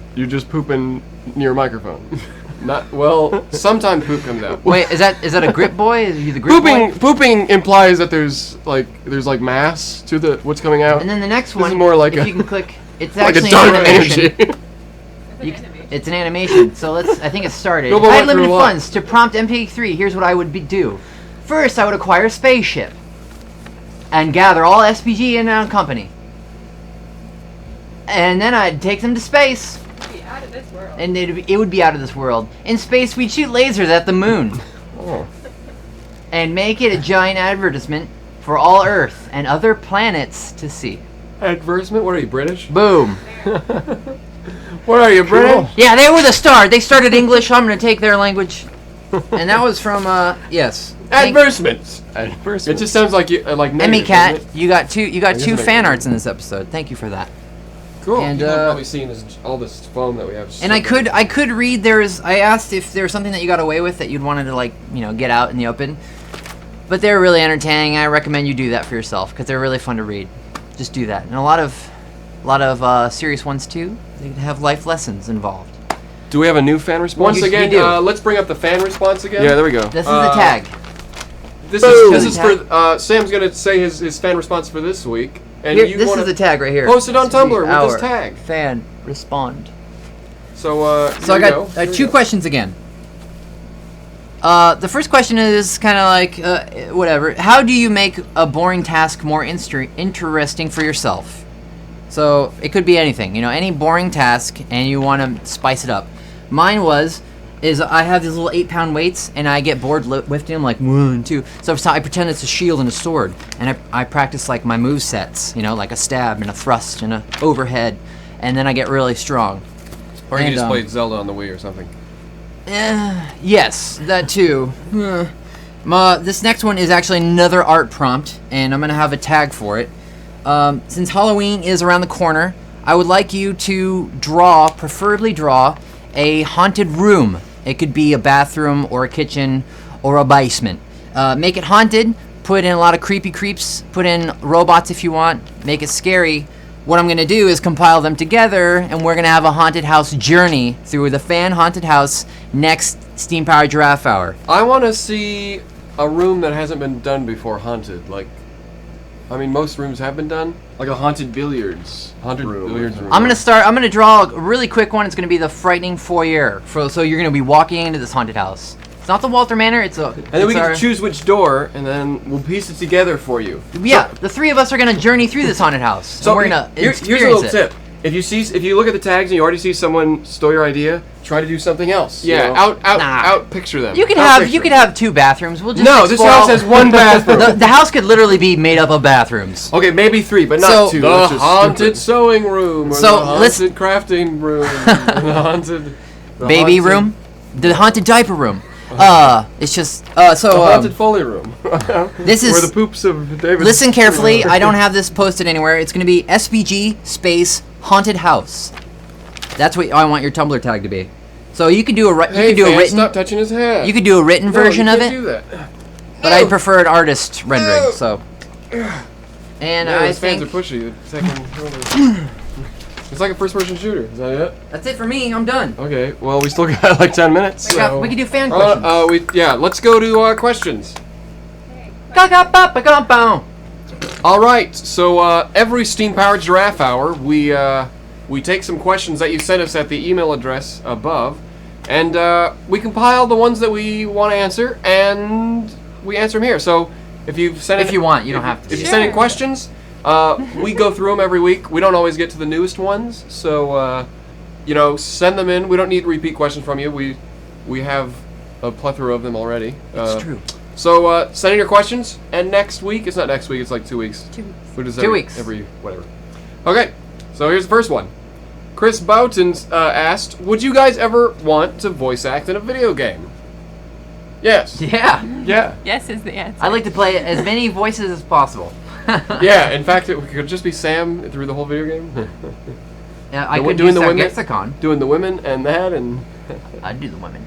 pooping near a microphone. Not well. Sometimes poop comes out. Wait, is that a grip boy? Is he the grip boy? Pooping implies that there's like mass to the what's coming out. And then the next This one, is more like if a- you can click, it's like a actually dark an animation. energy. It's an animation, so I think it started. Bilbo If I went had through limited a lot. funds to prompt MP3, here's what I would do. First, I would acquire a spaceship and gather all SPG in our company. And then I'd take them to space, Be out of this world. and it would be out of this world. In space, we'd shoot lasers at the moon Oh. and make it a giant advertisement for all Earth and other planets to see. Advertisement? What are you, British? Boom. What are you, British? Yeah, they were the start. They started English. I'm gonna take their language. And that was from yes. Advertisements. Advertisement. It just sounds like you like Emmy negative, Cat, doesn't it? you got two guess it fan makes arts in this episode. Thank you for that. Cool. And, People have uh, probably seen all this foam that we have. And I could read. I asked if there was something that you got away with that you'd wanted to get out in the open. But they're really entertaining. I recommend you do that for yourself because they're really fun to read. Just do that. And a lot of serious ones too. They have life lessons involved. Do we have a new fan response? You Once again, do. let's bring up the fan response again. Yeah, there we go. This is the tag. This Boom. is for Sam's gonna say his fan response for this week, and Here, you this wanna is the tag right here. post it on This is Tumblr with our this tag. Fan respond. So So I got two questions again. The first question is kind of like whatever. How do you make a boring task more interesting for yourself? So it could be anything, any boring task, and you want to spice it up. Mine is I have these little 8-pound weights, and I get bored lifting them like 1, 2. So I pretend it's a shield and a sword, and I practice like my move sets, like a stab and a thrust and a overhead, and then I get really strong. Or you and, just played Zelda on the Wii or something. Yes, that too. This next one is actually another art prompt, and I'm gonna have a tag for it. Since Halloween is around the corner, I would like you to preferably draw, a haunted room. It could be a bathroom or a kitchen or a basement. Make it haunted, put in a lot of creepy creeps, put in robots if you want, make it scary. What I'm going to do is compile them together, and we're going to have a haunted house journey through the fan haunted house next Steam Powered Giraffe Hour. I want to see a room that hasn't been done before haunted. Most rooms have been done. Like a haunted billiards. Haunted billiards room. I'm going to draw a really quick one. It's going to be the frightening foyer. So you're going to be walking into this haunted house. It's not the Walter Manor, it's a... And then we get to choose which door, and then we'll piece it together for you. Yeah, the three of us are going to journey through this haunted house. So and we're going to here's a little tip. If you look at the tags and you already see someone stole your idea, try to do something else. Yeah, out picture them. You could have two bathrooms. We'll just this explore house all- has one bathroom. the house could literally be made up of bathrooms. Okay, maybe 3, but not So- 2. The That's just haunted stupid. Sewing room, or So, the haunted crafting room, the Baby haunted- room, the haunted diaper room. It's just the haunted Foley room. this is where the poops of David. Listen carefully. I don't have this posted anywhere. It's going to be SPG space haunted house. That's what I want your Tumblr tag to be. So you could do a Hey, written stop touching his head. you could do a written No, version you of can't it, do that. but I prefer an artist rendering. So, and Yeah, I his fans think are pushy. It's like a first-person shooter. Is that it? that's it for me. I'm done. Okay. Well, we still got like 10 minutes. We could do fan questions. Let's go to questions. Ga-ga-ba-ba-ga-bow. All right. So every Steam-powered Giraffe Hour, we take some questions that you sent us at the email address above, and we compile the ones that we want to answer, and we answer them here. So if you've sent If you want, you don't have to. If you send in questions, we go through them every week. We don't always get to the newest ones, so send them in. We don't need repeat questions from you. We have a plethora of them already. It's true. So send in your questions, and next week, it's not next week, it's like 2 weeks. 2 weeks. We'll just 2 weeks. Every whatever. Okay, so here's the first one. Chris Boughton asked, would you guys ever want to voice act in a video game? Yes. Yeah. Yeah. Yes is the answer. I like to play as many voices as possible. Yeah, in fact, it could just be Sam through the whole video game. Yeah, I The- could doing do the women- Lexicon. Doing the women and that and... I'd do the women.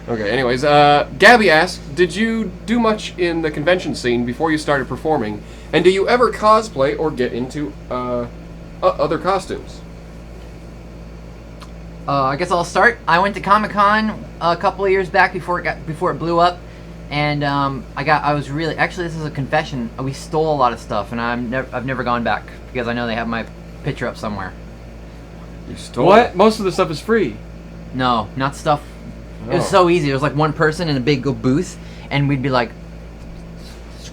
Okay, anyways, Gabby asked, did you do much in the convention scene before you started performing? And do you ever cosplay or get into other costumes? I guess I'll start. I went to Comic-Con a couple of years back before it blew up, and I was really, actually, this is a confession. We stole a lot of stuff, and I've never gone back because I know they have my picture up somewhere. You stole What? Most of the stuff is free. No, not stuff. It was Oh. so easy. It was like one person in a big booth, and we'd be like,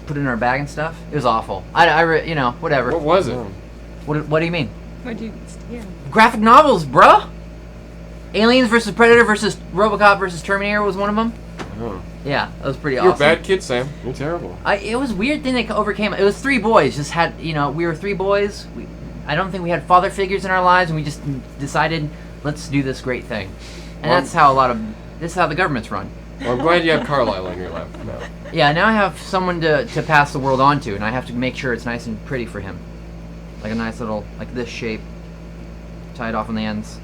put it in our bag and stuff. It was awful. You know, whatever. What was it? What do you mean? What do you steal? Graphic novels, bruh. Aliens versus Predator versus RoboCop versus Terminator was one of them. Oh. Yeah, that was pretty You're a awesome. bad kid, Sam. You're terrible. It was a weird thing they overcame. It was three boys. Just had, you know, we were three boys. I don't think we had father figures in our lives, and we just decided, let's do this great thing. And Well, that's how this is how the government's run. Well, I'm glad you have Carlisle on your lap now. Yeah, now I have someone to pass the world on to, and I have to make sure it's nice and pretty for him. Like a nice little, like this shape, tied off on the ends.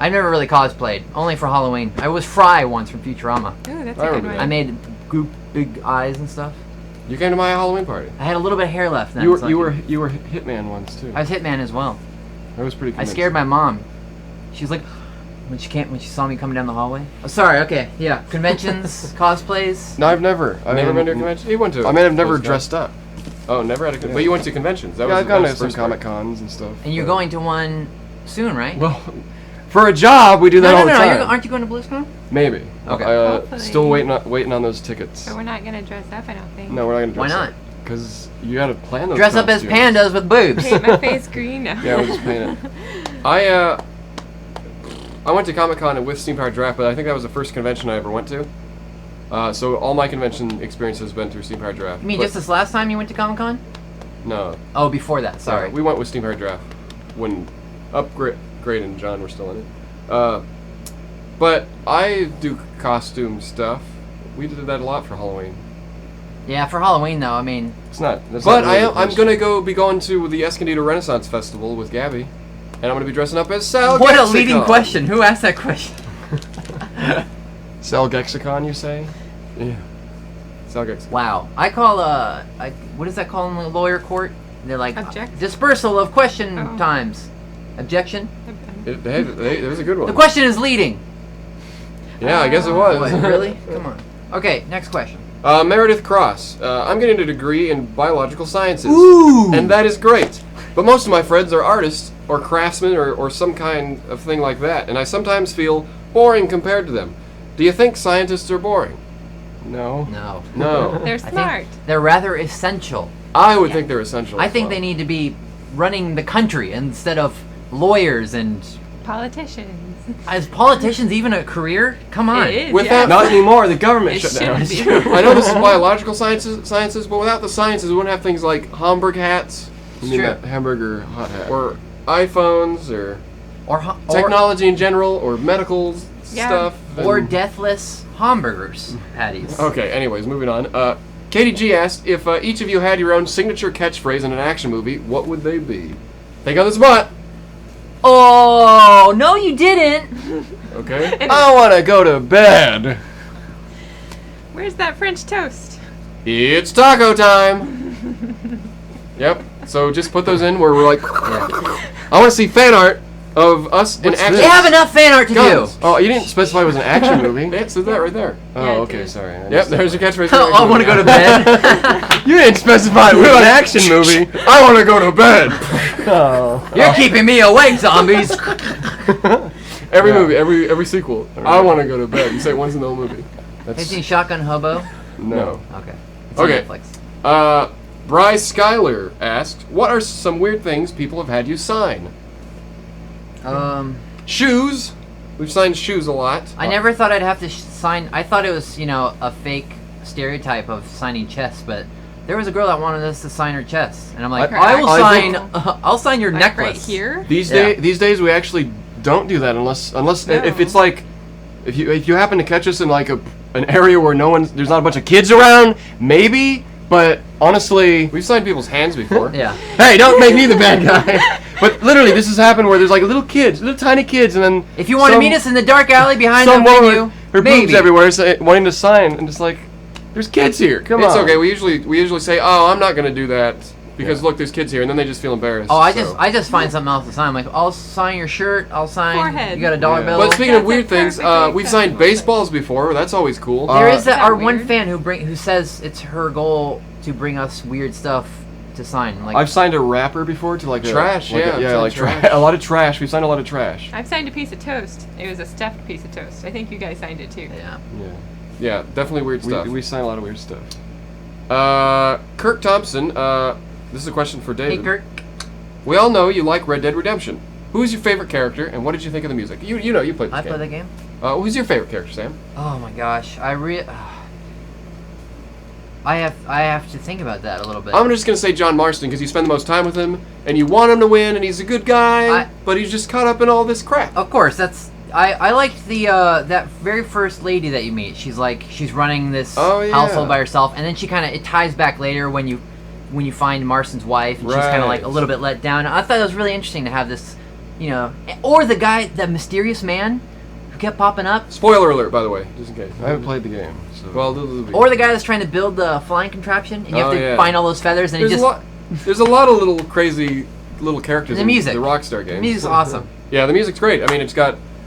I've never really cosplayed, only for Halloween. I was Fry once from Futurama. Oh, that's I a good remember one. that. I made big eyes and stuff. You came to my Halloween party. I had a little bit of hair left then. You were so you were Hitman once too. I was Hitman as well. That was pretty. I convincing. scared my mom. She was like, when she saw me coming down the hallway. Oh, sorry. Okay. Yeah. Conventions, cosplays. No, I've never been to a convention. You went to. I mean, I've never Postcard. dressed up. Oh, never had a. But you went to conventions. That Yeah, was I've gone that to was some first part. Comic Cons and stuff. And you're going to one soon, right? Well, for a job, we do that all the time. Aren't you going to BlizzCon? Maybe. Okay. Hopefully. Still waiting on those tickets. So we're not gonna dress up, I don't think. No, we're not gonna. Why Dress not? up. Because you gotta plan those. Dress up as costumes. pandas with boobs. Paint my face green. No. Yeah, we'll just paint it. I went to Comic-Con with Steam Powered Giraffe, but I think that was the first convention I ever went to. So all my convention experience has been through Steam Powered Giraffe. You mean But- just this last time you went to Comic Con? No. Oh, before that. Sorry. We went with Steam Powered Giraffe when Upgrade and John were still in it. But I do costume stuff. We did that a lot for Halloween. Yeah, for Halloween though. I mean, It's not. That's But not really the I'm question. gonna be going to the Escondido Renaissance Festival with Gabby, and I'm gonna be dressing up as Sal. what a Gexicon. leading question. Who asked that question? Sell Gexicon, you say? Yeah. Sal Gexicon. Wow. I call what does that call in the lawyer court? They're like Object? dispersal of question Oh. times. Objection. It was a good one. The question is leading. Yeah, I guess it was. What, really? Come on. Okay, next question. Meredith Cross. I'm getting a degree in biological sciences. Ooh. And that is great. But most of my friends are artists or craftsmen or some kind of thing like that, and I sometimes feel boring compared to them. Do you think scientists are boring? No. No. No. They're I think smart. they're rather essential. I would think they're essential. I as think well. they need to be running the country instead of lawyers and. Politicians. Is politicians even a career? Come on. It is. With yeah. that- Not anymore. The government It shut down. shouldn't be. I know this is biological sciences, but without the sciences, we wouldn't have things like Hamburg hats, You mean true. that hamburger hot hat? or iPhones, or Or technology in general, or medical Yeah. stuff. or and- deathless hamburgers patties. Okay, anyways, moving on. Katie G asked, if each of you had your own signature catchphrase in an action movie, what would they be? Think on the spot. Oh no, you didn't. Okay. I want to go to bed. Where's that French toast? It's taco time. Yep. So just put those in where we're like, I want to see fan art of us in What's action. this? You have enough fan art to Guns. do. Oh, you didn't specify it was an action movie. It says that right there. Oh, Yeah, it okay, did. sorry. I Yep, missed there's that. your catchphrase. Oh, I want to go to bed. You didn't specify it was an action movie. I want to go to bed. Oh. You're keeping me awake, zombies. Every Yeah. movie, every sequel. I want to go to bed. You say it once in the whole movie. Have you seen Shotgun Hobo? No. Okay. It's on Okay. Netflix. Bryce Schuyler asked, what are some weird things people have had you sign? Shoes. We've signed shoes a lot. I never thought I'd have to sign. I thought it was, a fake stereotype of signing chests, but there was a girl that wanted us to sign her chest, and I'm like, Her I will I sign. think- I'll sign your Like necklace right here? These Yeah. these days we actually don't do that unless No. if it's like if you happen to catch us in like an area where there's not a bunch of kids around, maybe. But honestly, We've signed people's hands before. Yeah. hey, don't make me the bad guy. But literally, this has happened where there's like little kids, little tiny kids, and then If you want to some- meet us in the dark alley behind the some woman venue, with her maybe. boobs everywhere, wanting to sign, and just like, there's kids here. Come It's on. okay. We usually say, "Oh, I'm not gonna do that because look, there's kids here," and then they just feel embarrassed. Oh, I so. just find something else to sign. I'm like, I'll sign your shirt. I'll sign. Forehead. You got a dollar Yeah. bill. But speaking of That's a weird things, perfectly we've signed acceptable thing. baseballs before. That's always cool. There is that our weird? one fan who says it's her goal to bring us weird stuff to sign. Like I've signed a wrapper before to like Trash, like yeah, yeah, signed like trash. a lot of trash. We've signed a lot of trash. I've signed a piece of toast. It was a stuffed piece of toast. I think you guys signed it too. yeah. Yeah, yeah, definitely weird stuff. we sign a lot of weird stuff. Kirk Thompson. This is a question for David. Hey Kirk. We all know you like Red Dead Redemption. Who is your favorite character, and what did you think of the music? You know you played this I game. play that game. Who's your favorite character, Sam? Oh my gosh, I have to think about that a little bit. I'm just gonna say John Marston because you spend the most time with him, and you want him to win, and he's a good guy, but he's just caught up in all this crap. Of course, that's I liked the that very first lady that you meet. She's running this Oh, yeah. household by herself, and then it ties back later when you find Marston's wife, and she's kind of like Right. a little bit let down. I thought it was really interesting to have this, or the guy, that mysterious man who kept popping up, Spoiler alert, by the way, just in case. I haven't played the game, so. Well, or the guy that's trying to build the flying contraption, and you have Oh, to yeah. find all those feathers, and there's a lot of little crazy little characters The in music. the Rockstar games. the music's awesome. Yeah, the music's great. I mean,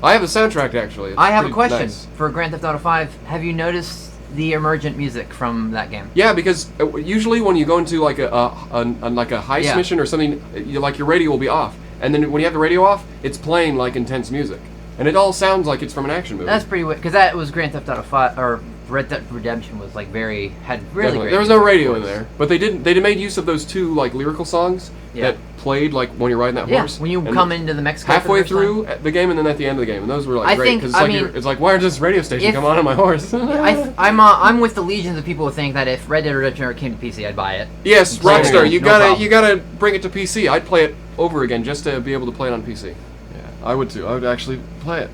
I have the soundtrack actually. It's I have a pretty question nice. for Grand Theft Auto 5. Have you noticed the emergent music from that game? Yeah, because usually when you go into like a heist Yeah. mission or something, your radio will be off, and then when you have the radio off, it's playing like intense music, and it all sounds like it's from an action movie. That's pretty weird, because that was Grand Theft Auto 5, or Red Dead Redemption was like had really Definitely. great There was no music, radio of in course. there, but they made use of those two like lyrical songs Yeah. that played like when you're riding that Yeah, horse. when you and come into the Mexico halfway for the first through the game and then at the end of the game, and those were like I great think- because I it's like mean, it's like why does this radio station if- come on my horse? time. I'm with the legions of people who think that if Red Dead Redemption ever came to PC, I'd buy it. Yes, Play it Rockstar, again, you no gotta problem. you gotta bring it to PC. I'd play it over again just to be able to play it on PC. Yeah, I would too. I would actually play it.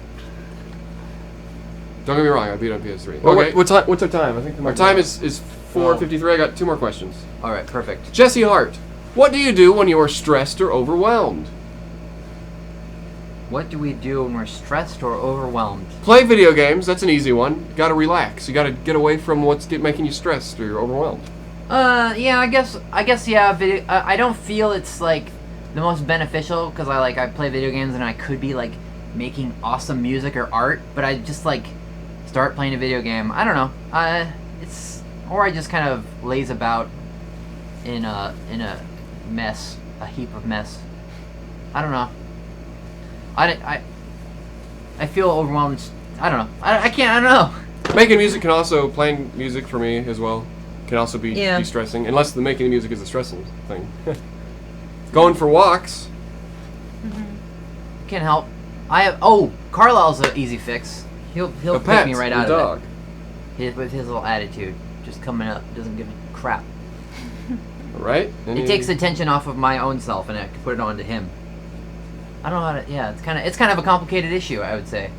Don't get me wrong, I beat it on PS3. Well, Okay, what's our time? I think our time is 4:53. I got two more questions. All right, perfect. Jesse Hart, what do you do when you are stressed or overwhelmed? What do we do when we're stressed or overwhelmed? Play video games. That's an easy one. You gotta relax. You gotta get away from what's making you stressed or overwhelmed. Yeah, I guess, yeah. Video. I don't feel it's like the most beneficial because I play video games and I could be like making awesome music or art, but I just like start playing a video game. I don't know. Or I just kind of laze about in a mess, a heap of mess. I don't know. I feel overwhelmed. I don't know. I can't. I don't know. Making music can also playing music for me as well. Can also be Yeah. de-stressing, unless the making the music is the stressful thing. Going for walks. Can't help. Carlisle's an easy fix. He'll A pick pet, me right your out dog. of it. With his little attitude, just coming up, doesn't give a crap. Right? It takes attention off of my own self, and I can put it onto him. I don't know how to. Yeah, it's kind of a complicated issue, I would say.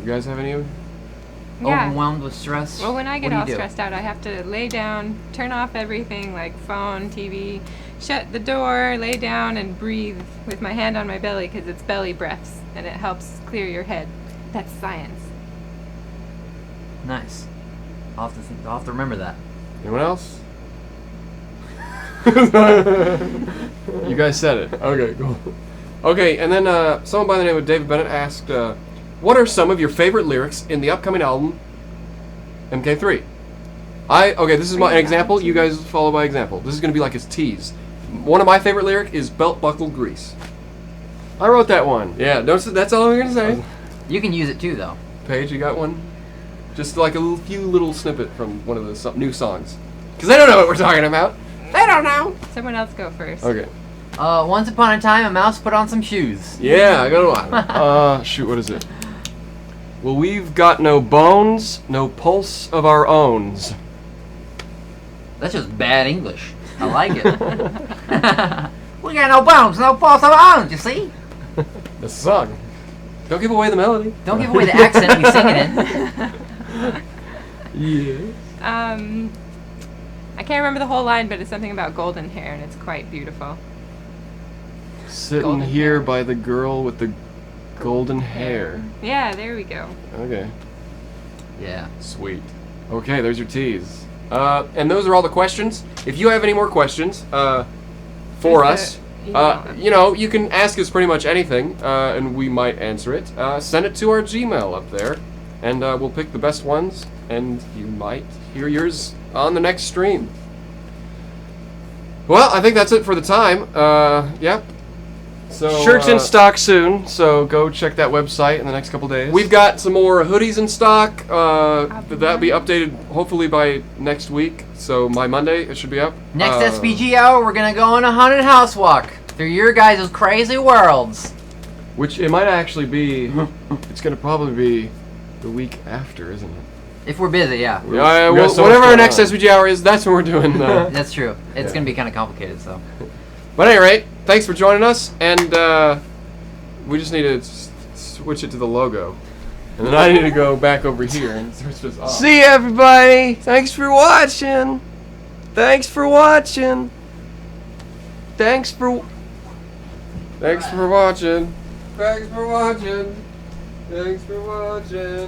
You guys have any? Yeah. Overwhelmed with stress. Well, when I get What do you all do? stressed out, I have to lay down, turn off everything like phone, TV, shut the door, lay down, and breathe with my hand on my belly because it's belly breaths, and it helps clear your head. That's science. Nice. I'll have to remember that. Anyone else? You guys said it. Okay, cool. Okay, and then someone by the name of David Bennett asked, what are some of your favorite lyrics in the upcoming album, MK3? This is an example. You guys follow by example. This is going to be like his tease. One of my favorite lyric is belt buckle grease. I wrote that one. Yeah, that's all I'm going to say. You can use it too, though. Paige, you got one? Just like a few little snippet from one of the new songs. Because they don't know what we're talking about. They don't know. Someone else go first. Okay. Once upon a time, a mouse put on some shoes. Yeah, I got one. Shoot, what is it? Well, we've got no bones, no pulse of our owns. That's just bad English. I like it. We got no bones, no pulse of our own, you see? That's the song. Don't give away the melody. Don't give away the accent you sing it in. Yeah. I can't remember the whole line, but it's something about golden hair, and it's quite beautiful. Sitting Golden here hair. by the girl with the golden hair. Yeah, there we go. Okay. Yeah. Sweet. Okay, there's your tease. And those are all the questions. If you have any more questions for There's us, the email. you know, you can ask us pretty much anything, and we might answer it. Send it to our Gmail up there, and we'll pick the best ones, and you might hear yours on the next stream. Well, I think that's it for the time. Yep. So, Shirts in stock soon, so go check that website in the next couple days. We've got some more hoodies in stock. That'll be updated hopefully by next week. So my Monday, it should be up. Next SPG hour, we're gonna go on a haunted house walk through your guys' crazy worlds. Which it might actually be. It's gonna probably be the week after, isn't it? If we're busy, yeah. Yeah, we got so whatever much our going next on. SPG hour is, that's when we're doing. That's true. It's Yeah. gonna be kind of complicated, so. But at any rate, thanks for joining us, and we just need to switch it to the logo, and then I need to go back over here and switch this off. See you, everybody. Thanks for watching. Thanks for watching. Thanks for Thanks for watching. Thanks for watching. Thanks for watching.